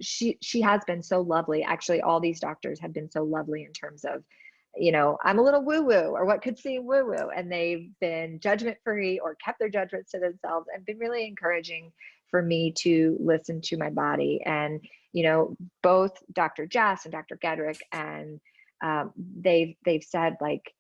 she has been so lovely. Actually, all these doctors have been so lovely in terms of, I'm a little woo-woo, or what could seem woo-woo. And they've been judgment-free or kept their judgments to themselves and been really encouraging for me to listen to my body. And, both Dr. Jess and Dr. Gedrick, and they've said, like,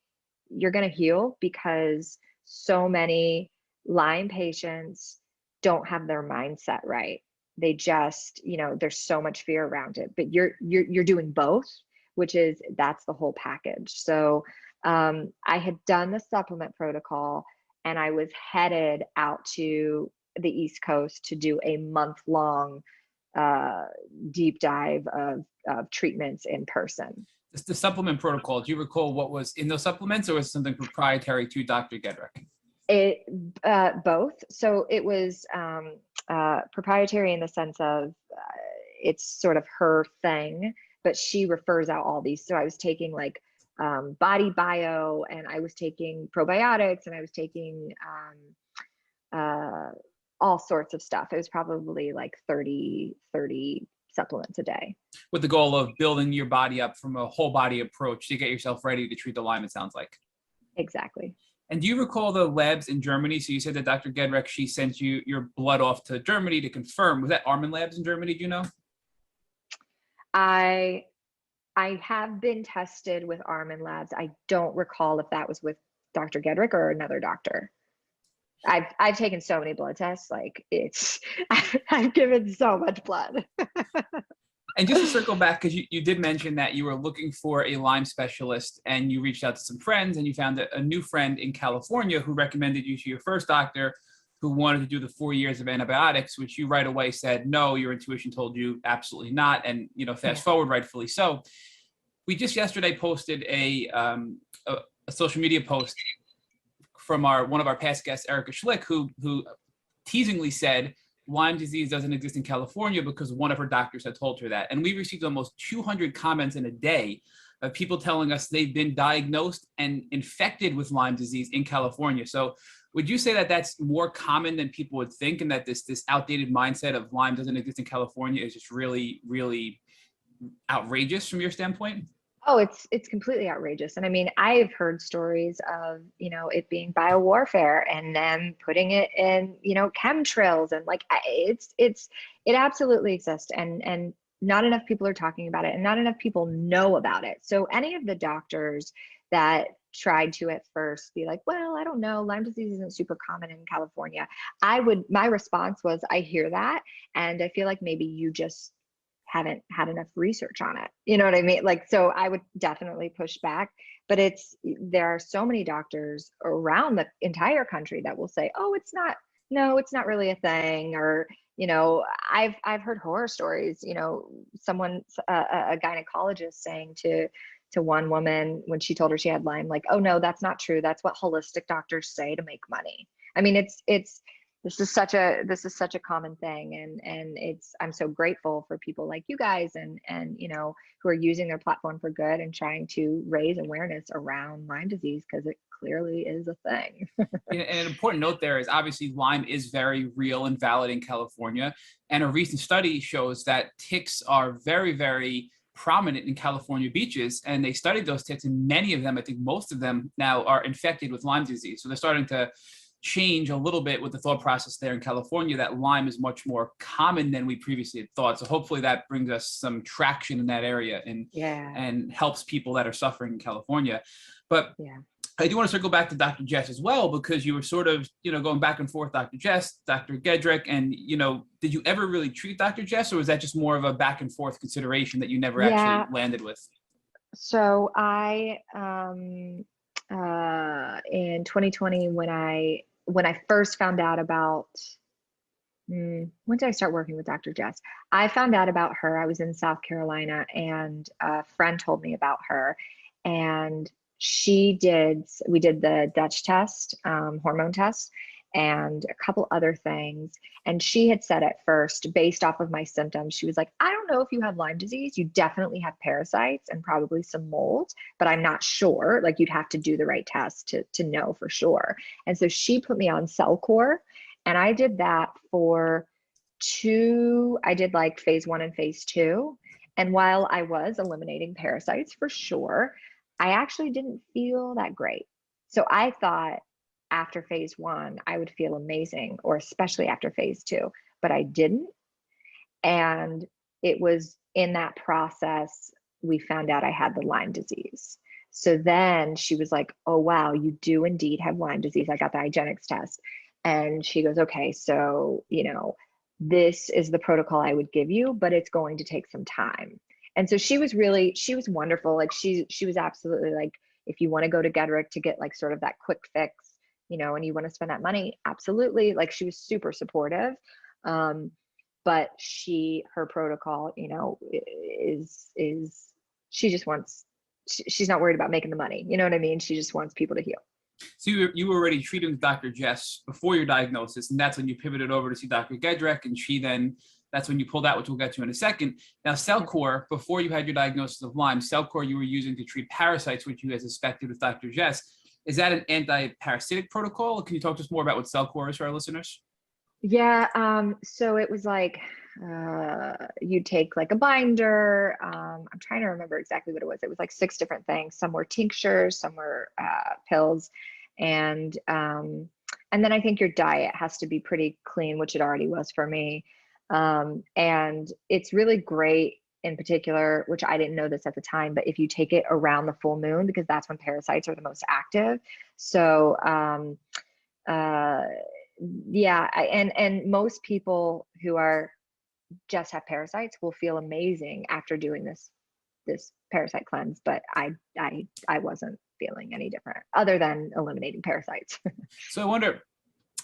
you're going to heal, because so many Lyme patients don't have their mindset right. They just, there's so much fear around it, but you're doing both, that's the whole package. So I had done the supplement protocol, and I was headed out to the East Coast to do a month-long deep dive of treatments in person.
The supplement protocol, do you recall what was in those supplements, or was it something proprietary to Dr. Gedrick?
Both. So it was proprietary in the sense of it's sort of her thing, but she refers out all these. So I was taking like body bio, and I was taking probiotics, and I was taking all sorts of stuff. It was probably like 30 supplements a day.
With the goal of building your body up from a whole body approach to get yourself ready to treat the Lyme, it sounds like.
Exactly.
And do you recall the labs in Germany? So you said that Dr. Gedrick, she sent you your blood off to Germany to confirm. Was that Armin Labs in Germany? Do you know?
I have been tested with Armin Labs. I don't recall if that was with Dr. Gedrick or another doctor. I've taken so many blood tests, like I've given so much blood.
And just to circle back, because you did mention that you were looking for a Lyme specialist, and you reached out to some friends, and you found a new friend in California who recommended you to your first doctor, who wanted to do the 4 years of antibiotics, which you right away said, no, your intuition told you absolutely not. And, fast forward, rightfully so. We just yesterday posted a social media post from one of our past guests, Erica Schlick, who teasingly said Lyme disease doesn't exist in California because one of her doctors had told her that. And we received almost 200 comments in a day of people telling us they've been diagnosed and infected with Lyme disease in California. So Would you say that that's more common than people would think, and that this outdated mindset of Lyme doesn't exist in California is just really, really outrageous from your standpoint?
Oh, it's completely outrageous. And I mean, I've heard stories of, it being biowarfare and them putting it in, chemtrails, and like it absolutely exists, and not enough people are talking about it, and not enough people know about it. So any of the doctors that tried to at first be like, well, I don't know, Lyme disease isn't super common in California. My response was, I hear that, and I feel like maybe you just haven't had enough research on it. You know what I mean? Like, so I would definitely push back, but there are so many doctors around the entire country that will say, oh, it's not really a thing. Or, I've heard horror stories, someone, a gynecologist saying to one woman when she told her she had Lyme, like, oh no, that's not true. That's what holistic doctors say to make money. I mean, this is such a common thing, and I'm so grateful for people like you guys, and who are using their platform for good and trying to raise awareness around Lyme disease, because it clearly is a thing.
And an important note there is, obviously Lyme is very real and valid in California, and a recent study shows that ticks are very, very prominent in California beaches, and they studied those ticks, and many of them, I think most of them now, are infected with Lyme disease. So they're starting to change a little bit with the thought process there in California, that Lyme is much more common than we previously had thought. So hopefully that brings us some traction in that area, and helps people that are suffering in California. But
yeah,
I do want to circle back to Dr. Jess as well, because you were sort of, going back and forth, Dr. Jess, Dr. Gedrick, and, did you ever really treat Dr. Jess, or was that just more of a back and forth consideration that you never actually landed with?
So I, in 2020, when I first found out about, when did I start working with Dr. Jess? I found out about her. I was in South Carolina, and a friend told me about her, and we did the Dutch test, hormone test, and a couple other things. And she had said at first, based off of my symptoms, she was like, I don't know if you have Lyme disease. You definitely have parasites and probably some mold, but I'm not sure. Like, you'd have to do the right test to know for sure. And so she put me on Cellcore, and I did that for I did like phase 1 and phase 2. And while I was eliminating parasites for sure, I actually didn't feel that great. So I thought after phase 1, I would feel amazing, or especially after phase 2, but I didn't. And it was in that process, we found out I had the Lyme disease. So then she was like, oh, wow, you do indeed have Lyme disease. I got the IGeneX test. And she goes, okay, so, this is the protocol I would give you, but it's going to take some time. And so she was wonderful. Like, she was absolutely like, if you want to go to Gedrick to get like sort of that quick fix, and you want to spend that money, absolutely. Like, she was super supportive. But her protocol, is she just wants, she's not worried about making the money. You know what I mean? She just wants people to heal.
So you were already treating with Dr. Jess before your diagnosis, and that's when you pivoted over to see Dr. Gedrick, and that's when you pulled out, which we'll get to in a second. Now, Cellcore, before you had your diagnosis of Lyme, Cellcore you were using to treat parasites, which you had suspected with Dr. Jess. Is that an anti-parasitic protocol? Can you talk to us more about what Cellcore is for our listeners?
Yeah, so it was like, you take like a binder. I'm trying to remember exactly what it was. It was like 6 different things. Some were tinctures, some were pills. And then I think your diet has to be pretty clean, which it already was for me. And it's really great in particular, which I didn't know this at the time, but if you take it around the full moon, because that's when parasites are the most active. So, yeah, and most people who just have parasites will feel amazing after doing this parasite cleanse, but I wasn't feeling any different other than eliminating parasites.
So I wonder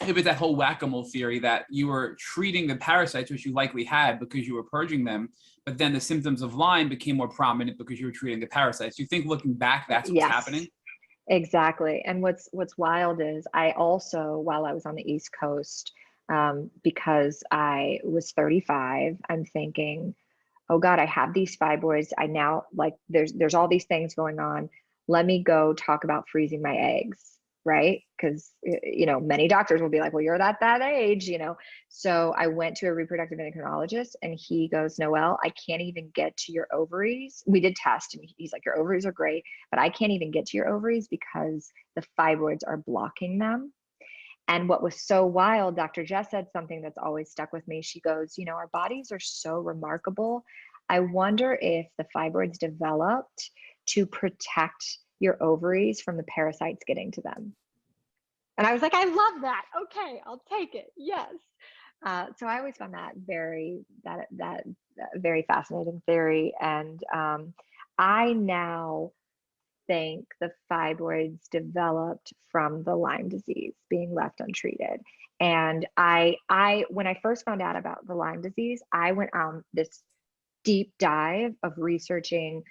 if it's that whole whack-a-mole theory that you were treating the parasites, which you likely had because you were purging them, but then the symptoms of Lyme became more prominent because you were treating the parasites. Do you think, looking back, that's what's happening?
Exactly. And what's wild is, I also, while I was on the East Coast, because I was 35, I'm thinking, oh God, I have these fibroids. I now, like, there's all these things going on. Let me go talk about freezing my eggs. right? Because, many doctors will be like, well, you're that age. So I went to a reproductive endocrinologist, and he goes, Noel, I can't even get to your ovaries. We did test, and he's like, your ovaries are great, but I can't even get to your ovaries because the fibroids are blocking them. And what was so wild, Dr. Jess said something that's always stuck with me. She goes, our bodies are so remarkable. I wonder if the fibroids developed to protect your ovaries from the parasites getting to them. And I was like, I love that. Okay, I'll take it. Yes. So I always found that very fascinating theory. And I now think the fibroids developed from the Lyme disease being left untreated. And I when I first found out about the Lyme disease, I went on this deep dive of researching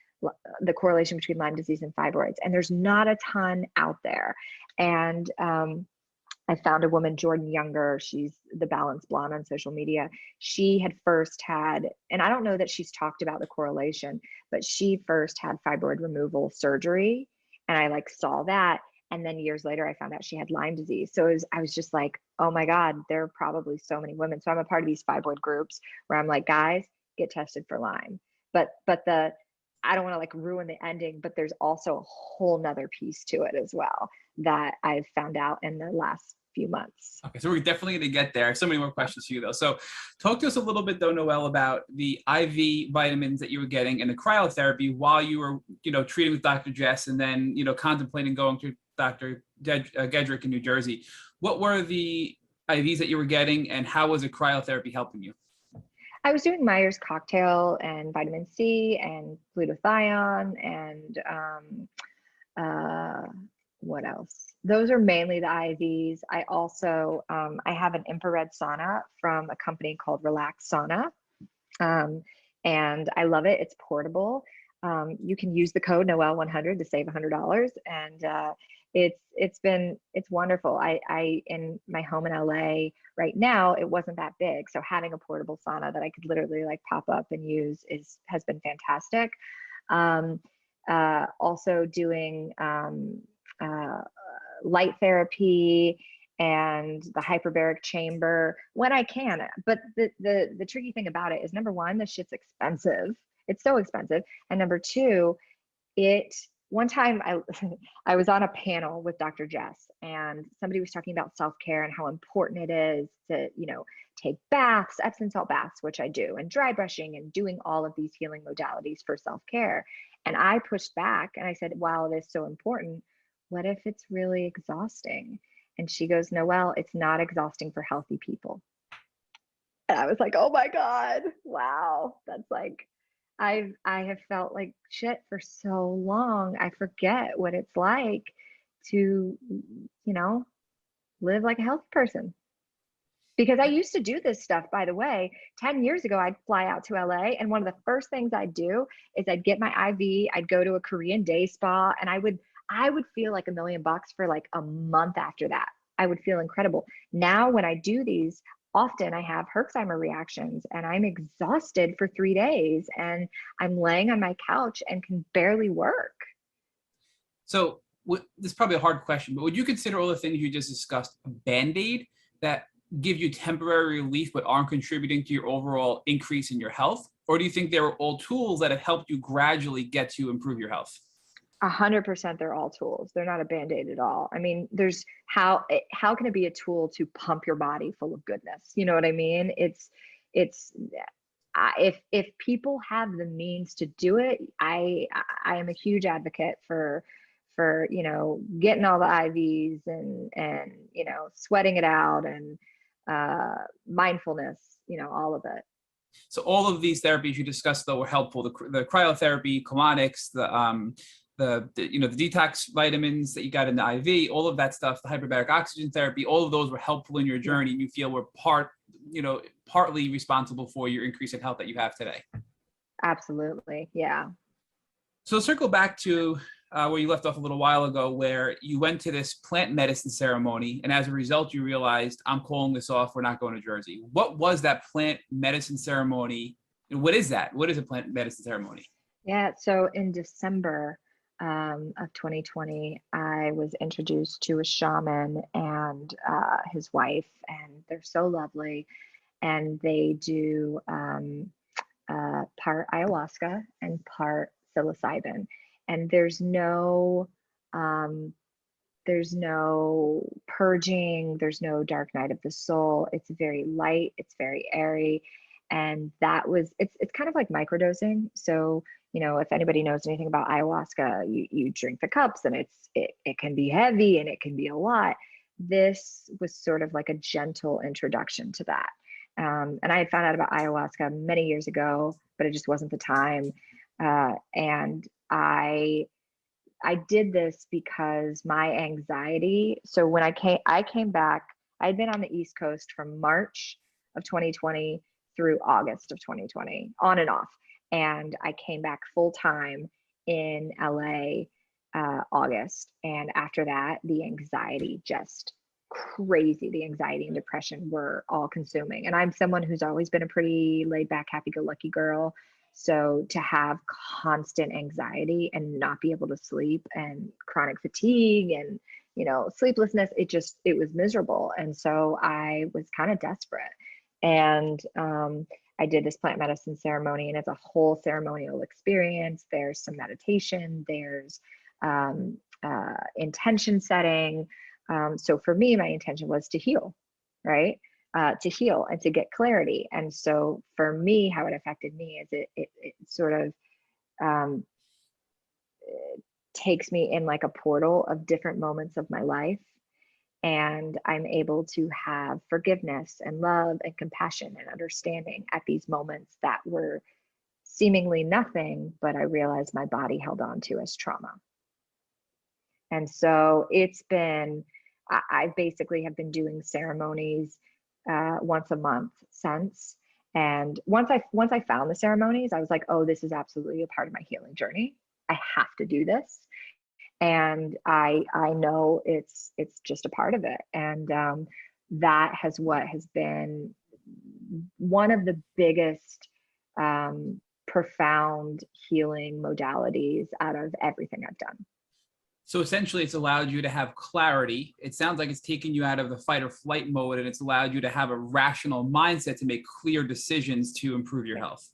the correlation between Lyme disease and fibroids, and there's not a ton out there. And I found a woman, Jordan Younger, she's the Balanced Blonde on social media. She had first had, and I don't know that she's talked about the correlation, but she first had fibroid removal surgery. And I saw that. And then years later, I found out she had Lyme disease. So I was just like, oh my God, there are probably so many women. So I'm a part of these fibroid groups where I'm like, guys, get tested for Lyme. But I don't want to ruin the ending, but there's also a whole nother piece to it as well that I've found out in the last few months.
Okay, so we're definitely going to get there. So many more questions for you, though. So talk to us a little bit, though, Noel, about the IV vitamins that you were getting and the cryotherapy while you were, treating with Dr. Jess and then, contemplating going to Dr. Gedrick in New Jersey. What were the IVs that you were getting, and how was the cryotherapy helping you?
I was doing Myers cocktail and vitamin C and glutathione and what else? Those are mainly the IVs. I also, I have an infrared sauna from a company called Relax Sauna. And I love it. It's portable. You can use the code Noel100 to save $100. And it's wonderful. I in my home in LA right now, it wasn't that big. So having a portable sauna that I could literally pop up and use has been fantastic. Also doing light therapy and the hyperbaric chamber when I can. But the tricky thing about it is, number one, the shit's expensive. It's so expensive. And number two, one time I was on a panel with Dr. Jess, and somebody was talking about self-care and how important it is to, take baths, Epsom salt baths, which I do, and dry brushing and doing all of these healing modalities for self-care. And I pushed back and I said, wow, it is so important. What if it's really exhausting? And she goes, Noel, it's not exhausting for healthy people. And I was like, oh my God, wow. That's I have felt like shit for so long. I forget what it's like to, live like a healthy person. Because I used to do this stuff, by the way. 10 years ago, I'd fly out to LA, and one of the first things I'd do is I'd get my IV, I'd go to a Korean day spa, and I would feel like $1 million for a month after that. I would feel incredible. Now, when I do these, often I have Herxheimer reactions and I'm exhausted for 3 days and I'm laying on my couch and can barely work.
So this is probably a hard question, but would you consider all the things you just discussed a Band-Aid that give you temporary relief but aren't contributing to your overall increase in your health? Or do you think they were all tools that have helped you gradually get to improve your health?
100%, they're all tools. They're not a Band-Aid at all. I mean, there's how can it be a tool to pump your body full of goodness? You know what I mean? It's if people have the means to do it, I am a huge advocate for getting all the IVs and sweating it out and mindfulness, all of it.
So all of these therapies you discussed, though, were helpful. The cryotherapy, colonics, the detox vitamins that you got in the IV, all of that stuff, the hyperbaric oxygen therapy, all of those were helpful in your journey. And you feel were partly responsible for your increase in health that you have today.
Absolutely. Yeah.
So circle back to where you left off a little while ago, where you went to this plant medicine ceremony. And as a result, you realized, I'm calling this off. We're not going to Jersey. What was that plant medicine ceremony? And what is that? What is a plant medicine ceremony?
Yeah. So in December, of 2020, I was introduced to a shaman and his wife, and they're so lovely. And they do part ayahuasca and part psilocybin. And there's no purging, there's no dark night of the soul. It's very light, it's very airy. And it's kind of like microdosing. So, if anybody knows anything about ayahuasca, you drink the cups and it can be heavy and it can be a lot. This was sort of like a gentle introduction to that. And I had found out about ayahuasca many years ago, but it just wasn't the time. And I did this because my anxiety. So when I came back, I'd been on the East Coast from March of 2020 through August of 2020, on and off. And I came back full time in LA August. And after that, the anxiety just crazy. The anxiety and depression were all consuming. And I'm someone who's always been a pretty laid back, happy go lucky girl. So to have constant anxiety and not be able to sleep and chronic fatigue and, sleeplessness, it was miserable. And so I was kind of desperate. And I did this plant medicine ceremony, and it's a whole ceremonial experience. There's some meditation, there's intention setting. So for me, my intention was to heal, right? To heal and to get clarity. And so for me, how it affected me is it sort of takes me in like a portal of different moments of my life. And I'm able to have forgiveness and love and compassion and understanding at these moments that were seemingly nothing, but I realized my body held on to as trauma. And so I basically have been doing ceremonies once a month since. And once I found the ceremonies, I was like, oh, this is absolutely a part of my healing journey. I have to do this. And I know it's just a part of it. And that has been one of the biggest profound healing modalities out of everything I've done.
So essentially, it's allowed you to have clarity. It sounds like it's taken you out of the fight or flight mode, and it's allowed you to have a rational mindset to make clear decisions to improve your health.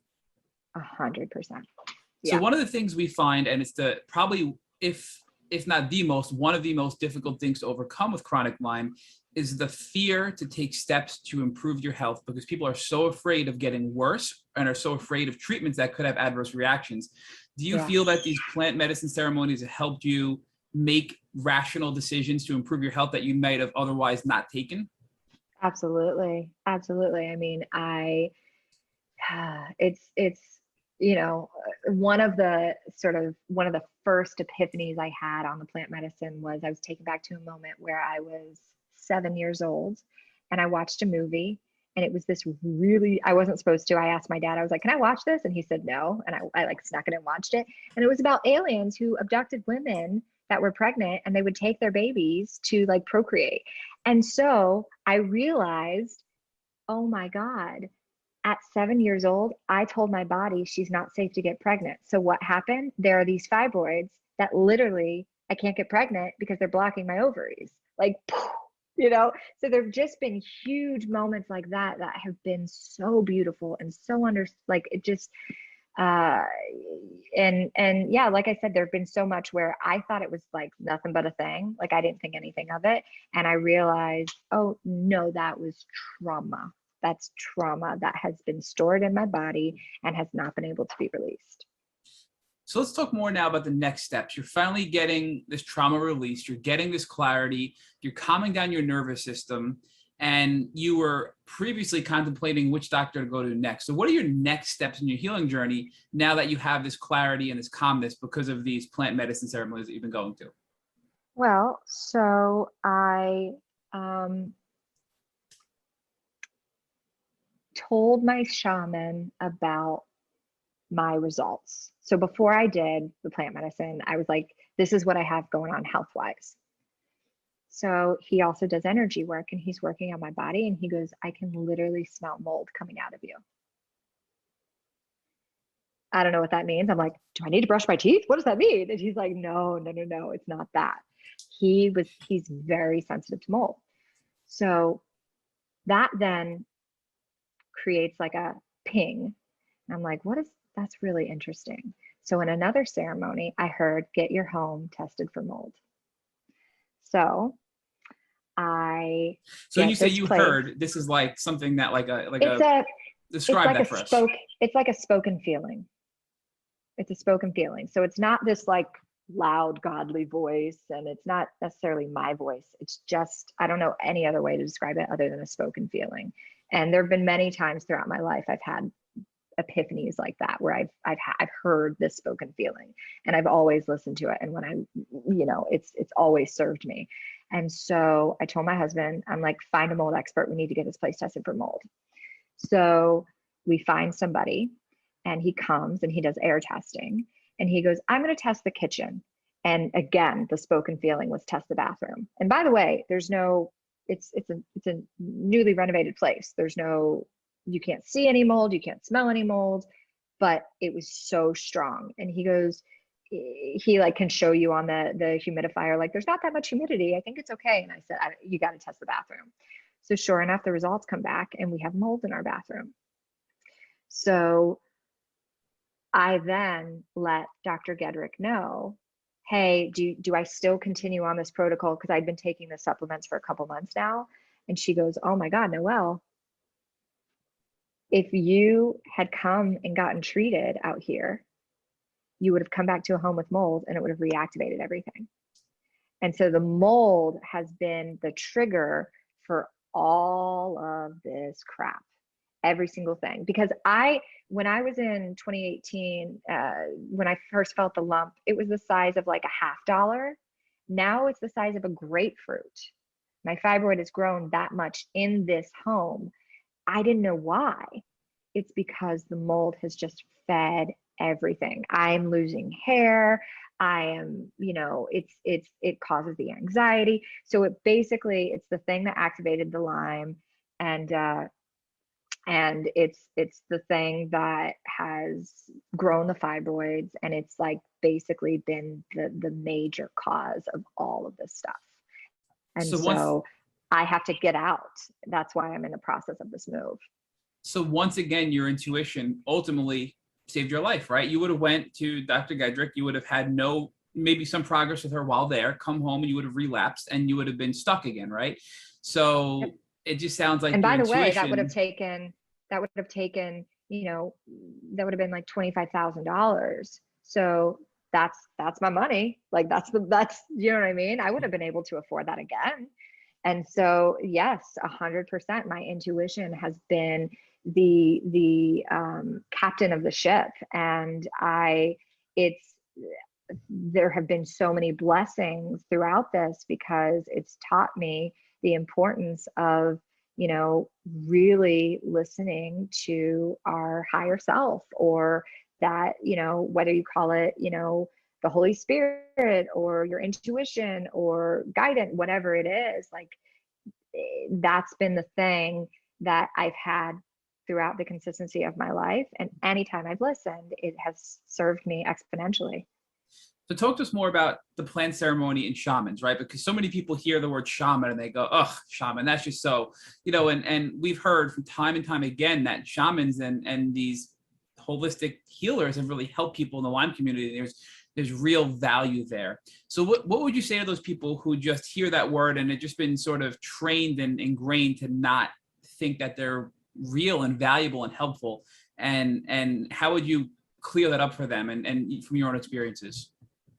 100%.
So one of the things we find, and it's probably, if not the most, one of the most difficult things to overcome with chronic Lyme, is the fear to take steps to improve your health, because people are so afraid of getting worse and are so afraid of treatments that could have adverse reactions. Do you feel that these plant medicine ceremonies have helped you make rational decisions to improve your health that you might have otherwise not taken?
Absolutely. I mean, it's one of the first epiphanies I had on the plant medicine was I was taken back to a moment where I was 7 years old and I watched a movie, and it was this I wasn't supposed to. I asked my dad, I was like, can I watch this? And he said no. And I like snuck it and watched it. And it was about aliens who abducted women that were pregnant, and they would take their babies to like procreate. And so I realized, oh my God, at 7 years old, I told my body she's not safe to get pregnant. So what happened? There are these fibroids that literally I can't get pregnant because they're blocking my ovaries. Like, so there've just been huge moments like that have been so beautiful and so and yeah, like I said, there've been so much where I thought it was like nothing but a thing. Like I didn't think anything of it. And I realized, oh no, that was trauma. That's trauma that has been stored in my body and has not been able to be released.
So let's talk more now about the next steps. You're finally getting this trauma released. You're getting this clarity. You're calming down your nervous system. And you were previously contemplating which doctor to go to next. So what are your next steps in your healing journey now that you have this clarity and this calmness because of these plant medicine ceremonies that you've been going to?
Well, so I told my shaman about my results. So before I did the plant medicine, I was like, this is what I have going on health-wise. So he also does energy work, and he's working on my body, and he goes, I can literally smell mold coming out of you. I don't know what that means. I'm like, do I need to brush my teeth? What does that mean? And he's like, no, no, no, no, it's not that. He's very sensitive to mold. So that then creates like a ping. And I'm like, that's really interesting. So in another ceremony, I heard, get your home tested for mold. So I
So when
get
you say
this
you
place.
heard, this is like something that
It's a
describe that for us.
It's like a spoken feeling. It's a spoken feeling. So it's not this like loud godly voice, and it's not necessarily my voice. It's just, I don't know any other way to describe it other than a spoken feeling. And there have been many times throughout my life I've had epiphanies like that, where I've heard this spoken feeling, and I've always listened to it. And when it's always served me. And so I told my husband, I'm like, find a mold expert. We need to get this place tested for mold. So we find somebody, and he comes and he does air testing, and he goes, I'm going to test the kitchen. And again, the spoken feeling was test the bathroom. And by the way, there's no, it's a newly renovated place. There's no, you can't see any mold, you can't smell any mold, but it was so strong. And he goes, he like can show you on the humidifier, like there's not that much humidity. I think it's okay. And I said, you got to test the bathroom. So sure enough, the results come back and we have mold in our bathroom. So I then let Dr. Gedrick know, hey, do I still continue on this protocol? Because I'd been taking the supplements for a couple months now. And she goes, oh my God, Noel, if you had come and gotten treated out here, you would have come back to a home with mold and it would have reactivated everything. And so the mold has been the trigger for all of this crap, every single thing. Because when I was in 2018, when I first felt the lump, it was the size of like a $50. Now it's the size of a grapefruit. My fibroid has grown that much in this home. I didn't know why. It's because the mold has just fed everything. I'm losing hair. I am, it causes the anxiety. So it's the thing that activated the Lyme, and it's the thing that has grown the fibroids, and it's like basically been the major cause of all of this stuff. And so I have to get out. That's why I'm in the process of this move.
So once again, your intuition ultimately saved your life, right? You would have went to Dr. Gedrick, you would have had maybe some progress with her while there, come home and you would have relapsed and you would have been stuck again, right? So it just sounds like,
and by the way, that would have taken, that would have been like $25,000. So that's my money. Like that's, you know what I mean? I wouldn't have been able to afford that again. And so, yes, 100%, my intuition has been the captain of the ship. And there have been so many blessings throughout this, because it's taught me the importance of, really listening to our higher self, or that, whether you call it, the Holy Spirit or your intuition or guidance, whatever it is, like that's been the thing that I've had throughout the consistency of my life. And anytime I've listened, it has served me exponentially.
So talk to us more about the plant ceremony and shamans, right? Because so many people hear the word shaman and they go, oh, shaman, that's just so, and we've heard from time and time again that shamans and these holistic healers have really helped people in the Lyme community. There's real value there. So what would you say to those people who just hear that word and have just been sort of trained and ingrained to not think that they're real and valuable and helpful? And how would you clear that up for them and from your own experiences?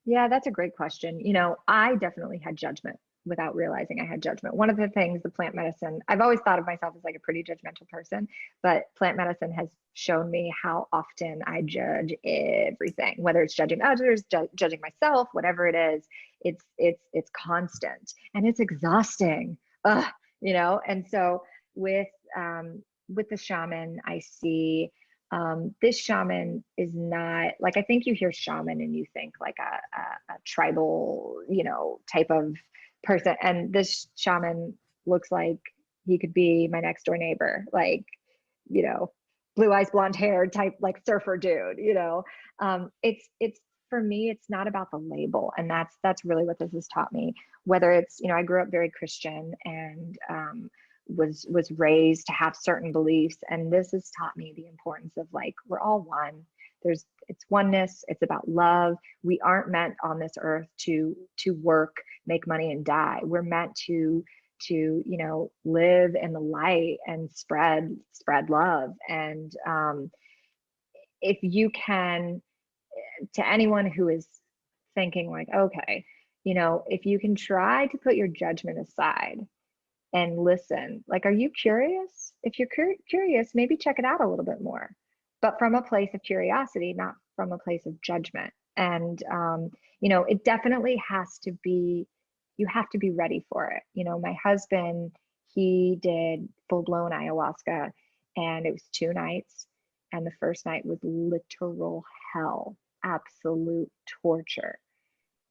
Yeah, that's a great question. I definitely had judgment without realizing I had judgment. One of the things, the plant medicine, I've always thought of myself as like a pretty judgmental person, but plant medicine has shown me how often I judge everything, whether it's judging others, judging myself, whatever it is. It's constant and it's exhausting. And so with the shaman, I see this shaman is not like, I think you hear shaman and you think like a tribal, type of person. And this shaman looks like he could be my next door neighbor. Like, blue eyes, blonde hair type, like surfer dude, you know. It's for me, it's not about the label. And that's really what this has taught me. Whether it's, you know, I grew up very Christian and was raised to have certain beliefs. And this has taught me the importance of like, we're all one. It's oneness. It's about love. We aren't meant on this earth to work, make money, and die. We're meant to you know, live in the light and spread love. And if you can, to anyone who is thinking like, okay, you know, if you can try to put your judgment aside and listen, like, are you curious? If you're curious, maybe check it out a little bit more, but from a place of curiosity, not from a place of judgment. And you know, it definitely has to be, you have to be ready for it. You know, my husband, he did full-blown ayahuasca, and it was 2 nights, and the first night was literal hell, absolute torture.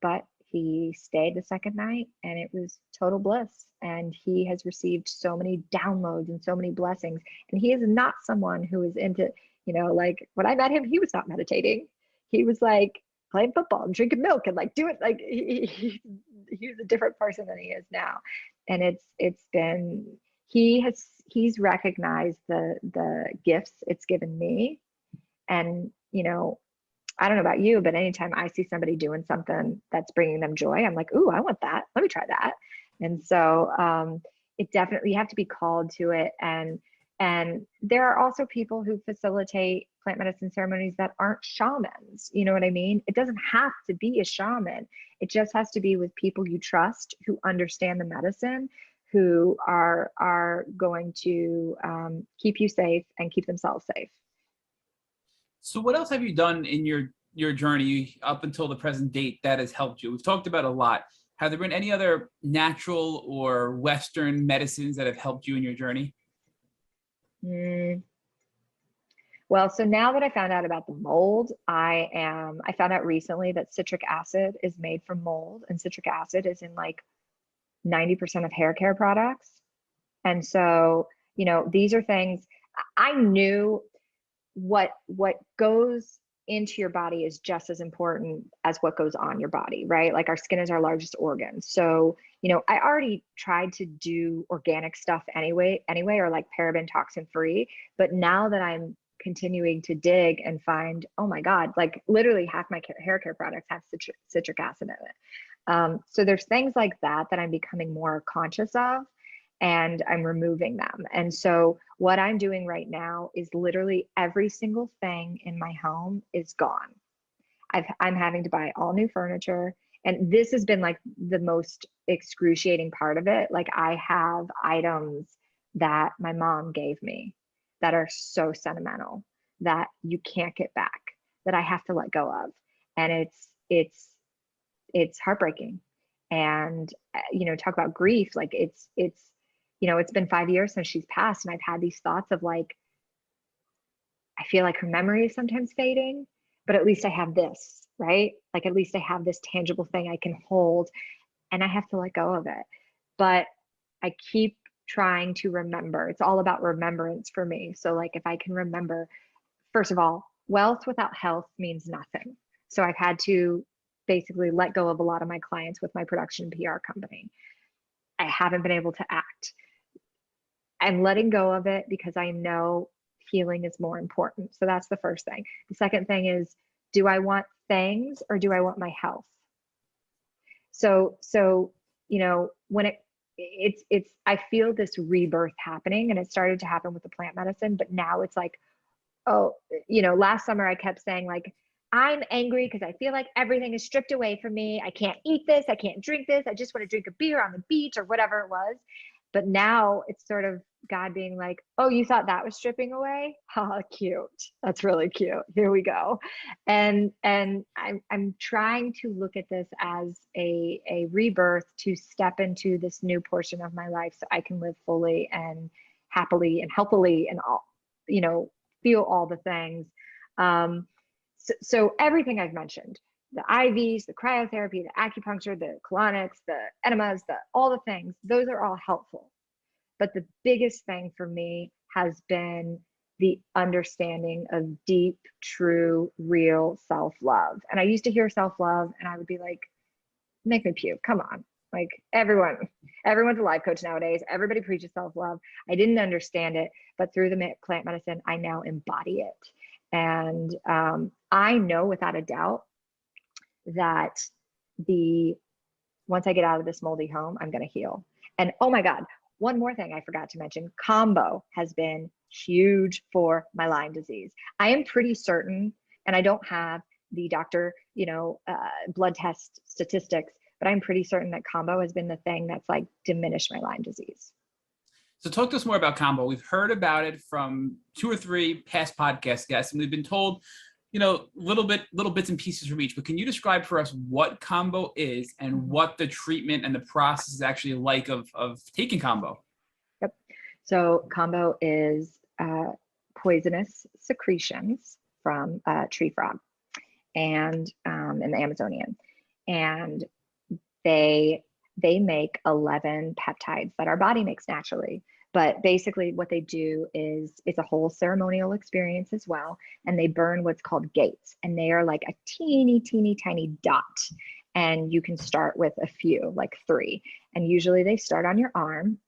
But he stayed the second night, and it was total bliss. And he has received so many downloads and so many blessings. And he is not someone who is into, you know, like when I met him, he was not meditating. He was like playing football and drinking milk and like doing like he's a different person than he is now. And it's been, he's recognized the gifts it's given me. And you know, I don't know about you, but anytime I see somebody doing something that's bringing them joy, I'm like, ooh, I want that. Let me try that. And so it definitely, you have to be called to it. And there are also people who facilitate plant medicine ceremonies that aren't shamans. You know what I mean? It doesn't have to be a shaman. It just has to be with people you trust, who understand the medicine, who are going to keep you safe and keep themselves safe.
So what else have you done in your journey up until the present date that has helped you? We've talked about a lot. Have there been any other natural or Western medicines that have helped you in your journey?
Well, so now that I found out about the mold, I found out recently that citric acid is made from mold, and citric acid is in like 90% of hair care products. And so, you know, these are things I knew. What goes into your body is just as important as what goes on your body, right? Like our skin is our largest organ. So, you know, I already tried to do organic stuff anyway, or like paraben toxin free. But now that I'm continuing to dig and find, oh my God, like literally half my hair care products have citric acid in it. So there's things like that I'm becoming more conscious of, and I'm removing them. And so what I'm doing right now is literally every single thing in my home is gone. I'm having to buy all new furniture. And this has been like the most excruciating part of it. Like I have items that my mom gave me that are so sentimental that you can't get back, that I have to let go of. And it's heartbreaking. And you know, talk about grief, like it's you know, it's been 5 years since she's passed, and I've had these thoughts of like, I feel like her memory is sometimes fading, but at least I have this, right? Like at least I have this tangible thing I can hold, and I have to let go of it. But I keep trying to remember. It's all about remembrance for me. So like if I can remember, first of all, wealth without health means nothing. So I've had to basically let go of a lot of my clients with my production PR company. I haven't been able to act. I'm letting go of it because I know healing is more important. So that's the first thing. The second thing is, do I want things or do I want my health? So you know, when it's I feel this rebirth happening, and it started to happen with the plant medicine, but now it's like, oh, you know, last summer I kept saying like, I'm angry because I feel like everything is stripped away from me. I can't eat this. I can't drink this. I just want to drink a beer on the beach or whatever it was. But now it's sort of God being like, oh, you thought that was stripping away? Ha, cute. That's really cute. Here we go. And I'm trying to look at this as a rebirth to step into this new portion of my life so I can live fully and happily and healthily and all, you know, feel all the things. So everything I've mentioned, the IVs, the cryotherapy, the acupuncture, the colonics, the enemas, all the things, those are all helpful. But the biggest thing for me has been the understanding of deep, true, real self-love. And I used to hear self-love and I would be like, make me puke. Come on. Like everyone's a life coach nowadays. Everybody preaches self-love. I didn't understand it, but through the plant medicine, I now embody it. And I know without a doubt that once I get out of this moldy home, I'm going to heal. And oh my God, one more thing I forgot to mention, combo has been huge for my Lyme disease. I am pretty certain, and I don't have the doctor, blood test statistics, but I'm pretty certain that combo has been the thing that's like diminished my Lyme disease.
So talk to us more about combo. We've heard about it from 2 or 3 past podcast guests, and we've been told, little bits and pieces from each, but can you describe for us what combo is and what the treatment and the process is actually like of taking combo?
Yep. So combo is poisonous secretions from a tree frog and in the Amazonian. And they make 11 peptides that our body makes naturally. But basically what they do is it's a whole ceremonial experience as well. And they burn what's called gates. And they are like a teeny, teeny, tiny dot. And you can start with a few, like 3. And usually they start on your arm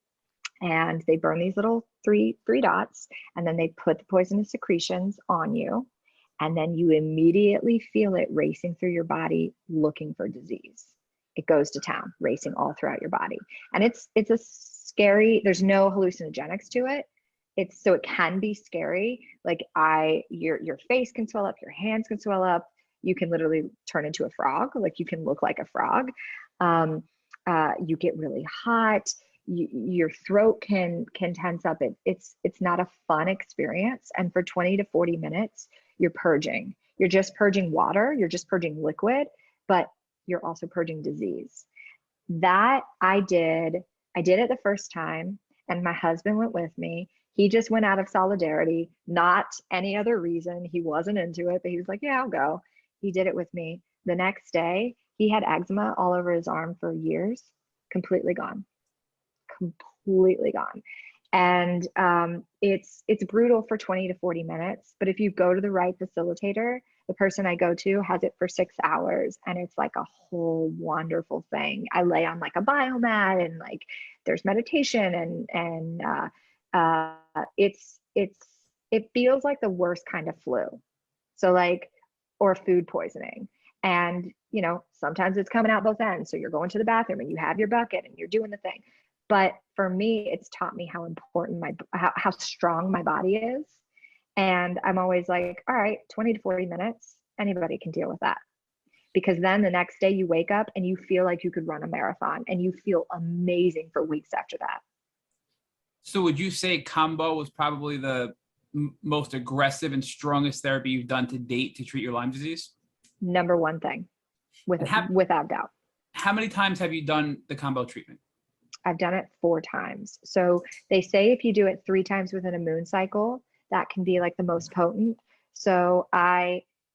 and they burn these little three dots. And then they put the poisonous secretions on you. And then you immediately feel it racing through your body looking for disease. It goes to town, racing all throughout your body. And it's a scary, there's no hallucinogenics to it. So it can be scary. Like your face can swell up, your hands can swell up. You can literally turn into a frog. Like you can look like a frog. You get really hot. Your throat can tense up. It's not a fun experience. And for 20 to 40 minutes, you're purging. You're just purging water. You're just purging liquid, but you're also purging disease. That I did it the first time, and my husband went with me. He just went out of solidarity, not any other reason. He wasn't into it, but he was like, yeah, I'll go. He did it with me. The next day, he had eczema all over his arm for years, completely gone. And it's brutal for 20 to 40 minutes, but if you go to the right facilitator, the person I go to has it for 6 hours, and it's like a whole wonderful thing. I lay on like a biomat, and like there's meditation, and it feels like the worst kind of flu. So like, or food poisoning. And sometimes it's coming out both ends. So you're going to the bathroom and you have your bucket and you're doing the thing. But for me, it's taught me how important how strong my body is. And I'm always like, all right, 20 to 40 minutes, anybody can deal with that. Because then the next day you wake up and you feel like you could run a marathon, and you feel amazing for weeks after that.
So would you say combo was probably the most aggressive and strongest therapy you've done to date to treat your Lyme disease?
Number one thing, without doubt.
How many times have you done the combo treatment?
I've done it 4 times. So they say if you do it 3 times within a moon cycle, that can be like the most potent. So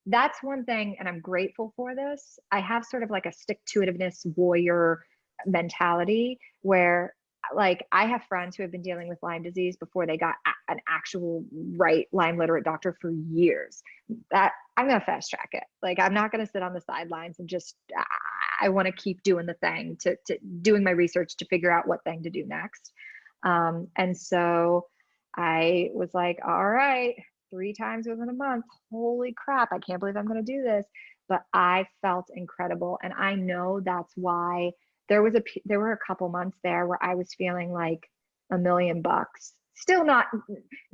that's one thing, and I'm grateful for this. I have sort of like a stick-to-itiveness warrior mentality where like I have friends who have been dealing with Lyme disease before they got an actual right Lyme literate doctor for years. That I'm going to fast track it. Like I'm not going to sit on the sidelines and just, I want to keep doing the thing to doing my research to figure out what thing to do next. And so I was like, all right, 3 times within a month. Holy crap. I can't believe I'm going to do this. But I felt incredible. And I know that's why there were a couple months there where I was feeling like $1 million, still not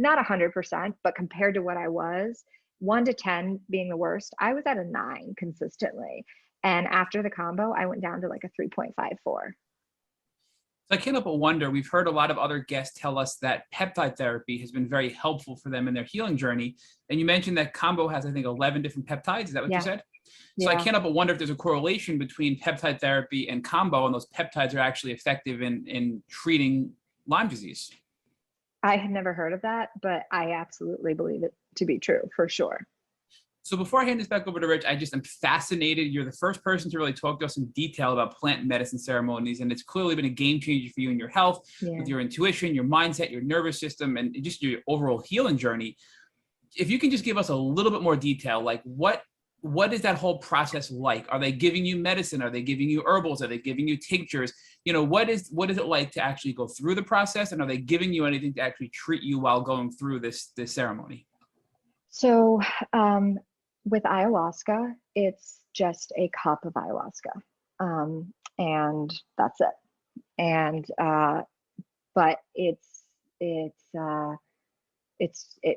100%, but compared to what I was, 1 to 10 being the worst, I was at a 9 consistently. And after the combo, I went down to like a 3.54.
So I can't help but wonder, we've heard a lot of other guests tell us that peptide therapy has been very helpful for them in their healing journey. And you mentioned that combo has, I think, 11 different peptides. Is that what you said? So I can't help but wonder if there's a correlation between peptide therapy and combo, and those peptides are actually effective in treating Lyme disease.
I had never heard of that, but I absolutely believe it to be true for sure.
So before I hand this back over to Rich, I just am fascinated. You're the first person to really talk to us in detail about plant medicine ceremonies, and it's clearly been a game changer for you in your health, with your intuition, your mindset, your nervous system, and just your overall healing journey. If you can just give us a little bit more detail, like what is that whole process like? Are they giving you medicine? Are they giving you herbals? Are they giving you tinctures? What is it like to actually go through the process? And are they giving you anything to actually treat you while going through this ceremony?
So with ayahuasca, it's just a cup of ayahuasca, and that's it. And but it's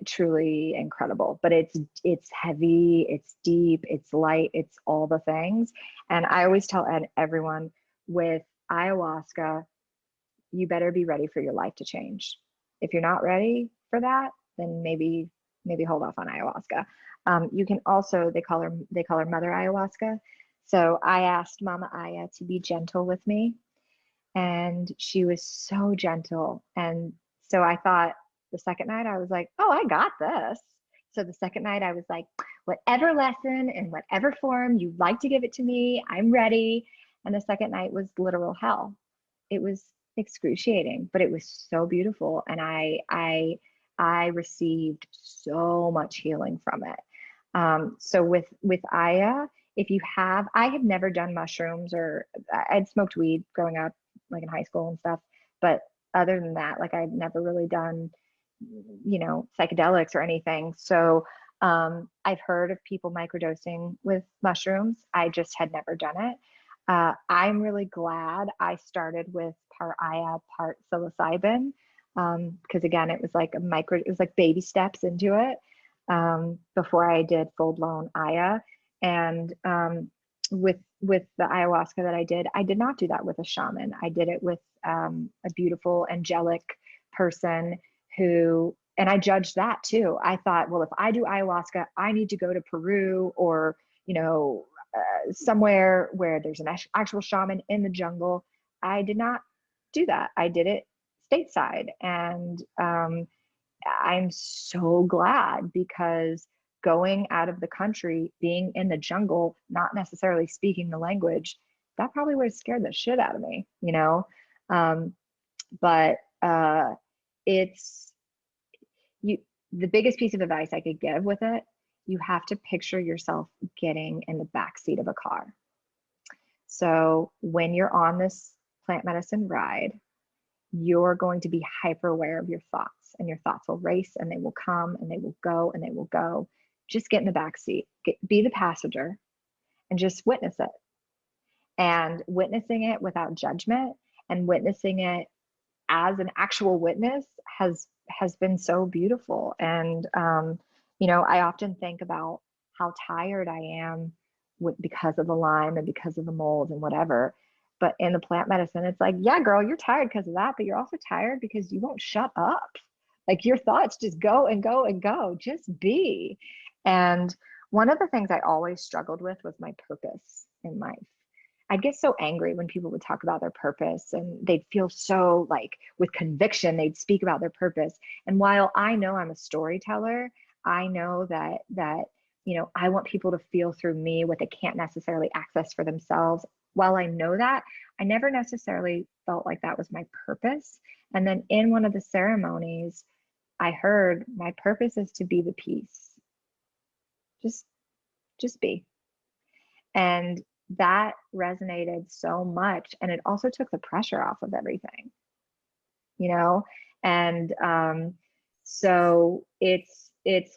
truly incredible. But it's heavy, it's deep, it's light, it's all the things. And I always tell everyone with ayahuasca, you better be ready for your life to change. If you're not ready for that, then maybe hold off on ayahuasca. You can also, they call her Mother Ayahuasca. So I asked Mama Aya to be gentle with me, and she was so gentle. And so I thought the second night I was like, oh, I got this. So the second night I was like, whatever lesson in whatever form you'd like to give it to me, I'm ready. And the second night was literal hell. It was excruciating, but it was so beautiful. And I received so much healing from it. So with Aya, I had never done mushrooms, or I'd smoked weed growing up, like in high school and stuff. But other than that, like I'd never really done, psychedelics or anything. So I've heard of people microdosing with mushrooms. I just had never done it. I'm really glad I started with part Aya, part psilocybin, because again, it was like baby steps into it before I did full blown Aya. And with the ayahuasca that I did not do that with a shaman. I did it with a beautiful angelic person and I judged that too. I thought, well, if I do ayahuasca, I need to go to Peru or, somewhere where there's an actual shaman in the jungle. I did not do that. I did it stateside. And I'm so glad, because going out of the country, being in the jungle, not necessarily speaking the language, that probably would have scared the shit out of me, but the biggest piece of advice I could give with it, you have to picture yourself getting in the backseat of a car. So when you're on this plant medicine ride, you're going to be hyper aware of your thoughts, and your thoughts will race, and they will come, and they will go, and they will go. Just get in the back seat, be the passenger, and just witness it. And witnessing it without judgment, and witnessing it as an actual witness has been so beautiful. And I often think about how tired I am because of the Lyme and because of the mold and whatever. But in the plant medicine, it's like, yeah, girl, you're tired because of that, but you're also tired because you won't shut up. Like your thoughts just go and go and go, just be. And one of the things I always struggled with was my purpose in life. I'd get so angry when people would talk about their purpose, and they'd feel so like with conviction, they'd speak about their purpose. And while I know I'm a storyteller, I know that I want people to feel through me what they can't necessarily access for themselves. While I know that, I never necessarily felt like that was my purpose. And then in one of the ceremonies, I heard my purpose is to be the peace. Just be. And that resonated so much. And it also took the pressure off of everything, And so it's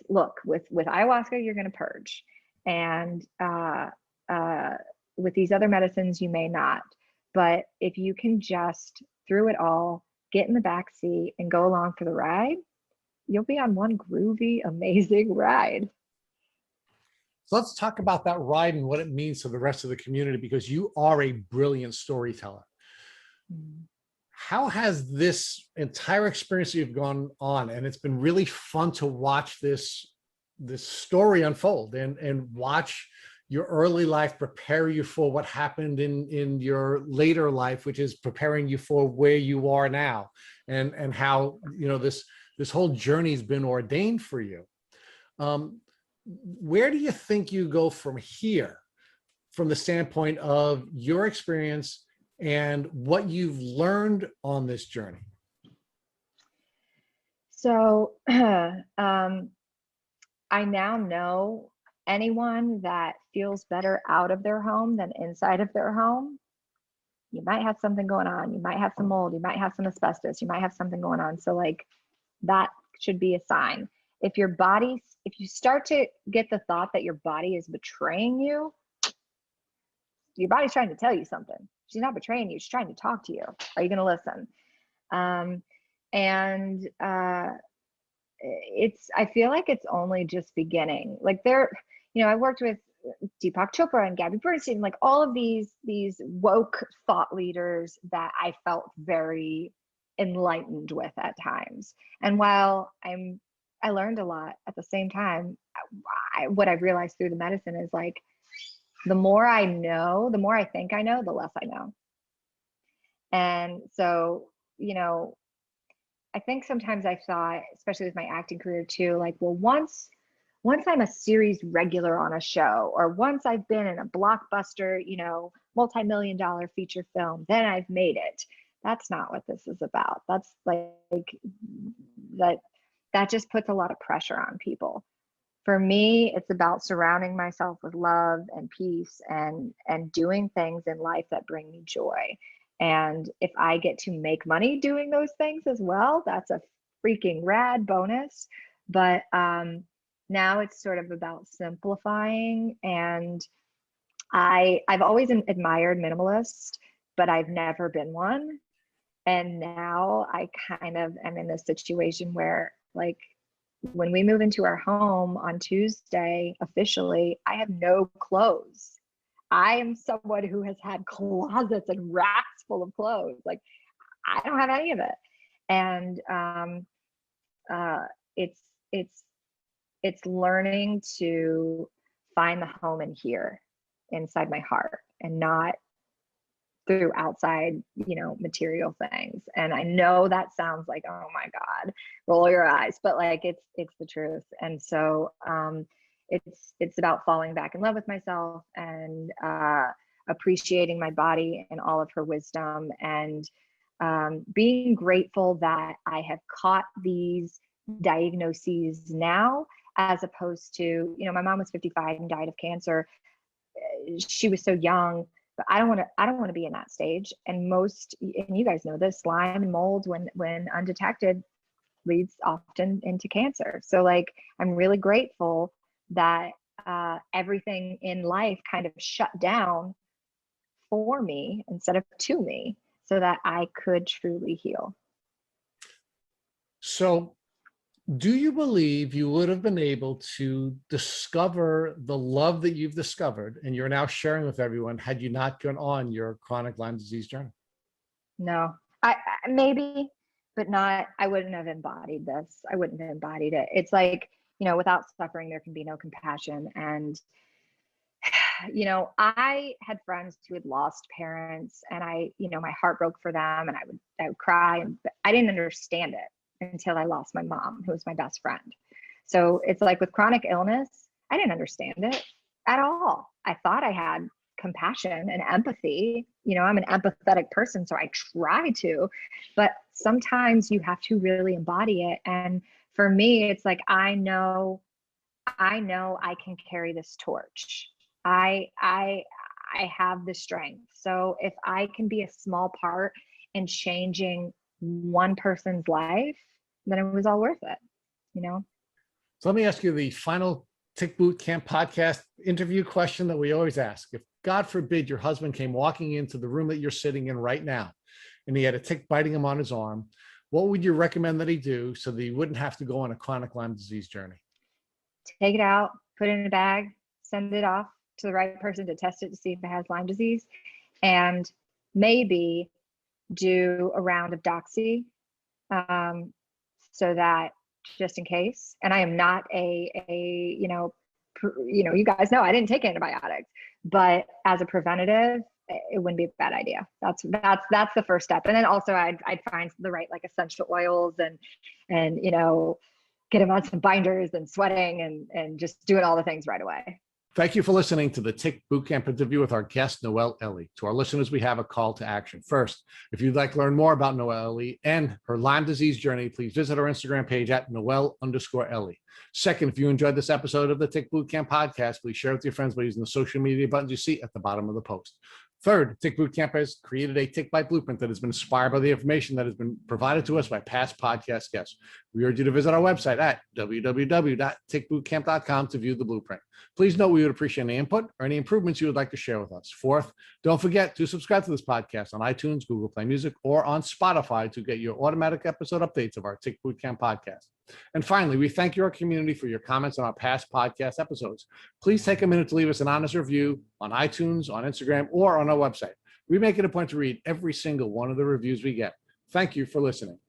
look, with ayahuasca, you're going to purge. And with these other medicines, you may not. But if you can just, through it all, get in the back seat and go along for the ride, you'll be on one groovy, amazing ride.
So let's talk about that ride and what it means to the rest of the community, because you are a brilliant storyteller. How has this entire experience you've gone on, and it's been really fun to watch this story unfold and watch your early life prepare you for what happened in your later life, which is preparing you for where you are now, and how this whole journey has been ordained for you. where do you think you go from here, from the standpoint of your experience and what you've learned on this journey?
So I now know anyone that feels better out of their home than inside of their home, you might have something going on. You might have some mold, you might have some asbestos, you might have something going on. So like that should be a sign. If you start to get the thought that your body is betraying you, your body's trying to tell you something. She's not betraying you, she's trying to talk to you. Are you going to listen? And I feel like it's only just beginning. Like I worked with Deepak Chopra and Gabby Bernstein, like all of these woke thought leaders that I felt very enlightened with at times. And while I learned a lot at the same time, what I've realized through the medicine is like, the more I know, the more I think I know, the less I know. And so, I think sometimes I thought, especially with my acting career too, like, well, once I'm a series regular on a show, or once I've been in a blockbuster, multi-million dollar feature film, then I've made it. That's not what this is about. That's like that just puts a lot of pressure on people. For me, it's about surrounding myself with love and peace and doing things in life that bring me joy. And if I get to make money doing those things as well, that's a freaking rad bonus. But now it's sort of about simplifying. And I've always admired minimalists, but I've never been one. And now I kind of am in this situation where, like, when we move into our home on Tuesday, officially, I have no clothes. I am someone who has had closets and racks full of clothes. Like, I don't have any of it. And it's learning to find the home in here, inside my heart, and not through outside, material things. And I know that sounds like, oh my God, roll your eyes, but like, it's the truth. And so it's about falling back in love with myself and appreciating my body and all of her wisdom, and being grateful that I have caught these diagnoses now, as opposed to, my mom was 55 and died of cancer. She was so young, but I don't want to be in that stage. And you guys know this, Lyme and mold, when undetected, leads often into cancer. So like, I'm really grateful that everything in life kind of shut down for me instead of to me, so that I could truly heal.
So do you believe you would have been able to discover the love that you've discovered and you're now sharing with everyone had you not gone on your chronic Lyme disease journey?
No, I maybe, but not, I wouldn't have embodied this. I wouldn't have embodied it. It's like, without suffering, there can be no compassion. And, I had friends who had lost parents, and my heart broke for them, and I would cry, and I didn't understand it until I lost my mom, who was my best friend. So it's like with chronic illness, I didn't understand it at all. I thought I had compassion and empathy. I'm an empathetic person, so I try to, but sometimes you have to really embody it. And for me, it's like, I know I can carry this torch. I have the strength. So if I can be a small part in changing one person's life, then it was all worth it,
So let me ask you the final Tick Boot Camp podcast interview question that we always ask. If God forbid your husband came walking into the room that you're sitting in right now, and he had a tick biting him on his arm, what would you recommend that he do so that he wouldn't have to go on a chronic Lyme disease journey?
Take it out, put it in a bag, send it off to the right person to test it to see if it has Lyme disease, and maybe do a round of doxy, so that, just in case. And I am not you guys know I didn't take antibiotics, but as a preventative, it wouldn't be a bad idea. That's the first step. And then also I'd find the right, like, essential oils and get him on some binders and sweating and just doing all the things right away.
Thank you for listening to the Tick Bootcamp interview with our guest, Noel Elie. To our listeners, we have a call to action. First, if you'd like to learn more about Noel Elie and her Lyme disease journey, please visit our Instagram page at Noel_Elie. Second, if you enjoyed this episode of the Tick Bootcamp podcast, please share it with your friends by using the social media buttons you see at the bottom of the post. Third, Tick Bootcamp has created a Tick Bite blueprint that has been inspired by the information that has been provided to us by past podcast guests. We urge you to visit our website at www.tickbootcamp.com to view the blueprint. Please note we would appreciate any input or any improvements you would like to share with us. Fourth, don't forget to subscribe to this podcast on iTunes, Google Play Music, or on Spotify to get your automatic episode updates of our Tick Bootcamp podcast. And finally, we thank your community for your comments on our past podcast episodes. Please take a minute to leave us an honest review on iTunes, on Instagram, or on our website. We make it a point to read every single one of the reviews we get. Thank you for listening.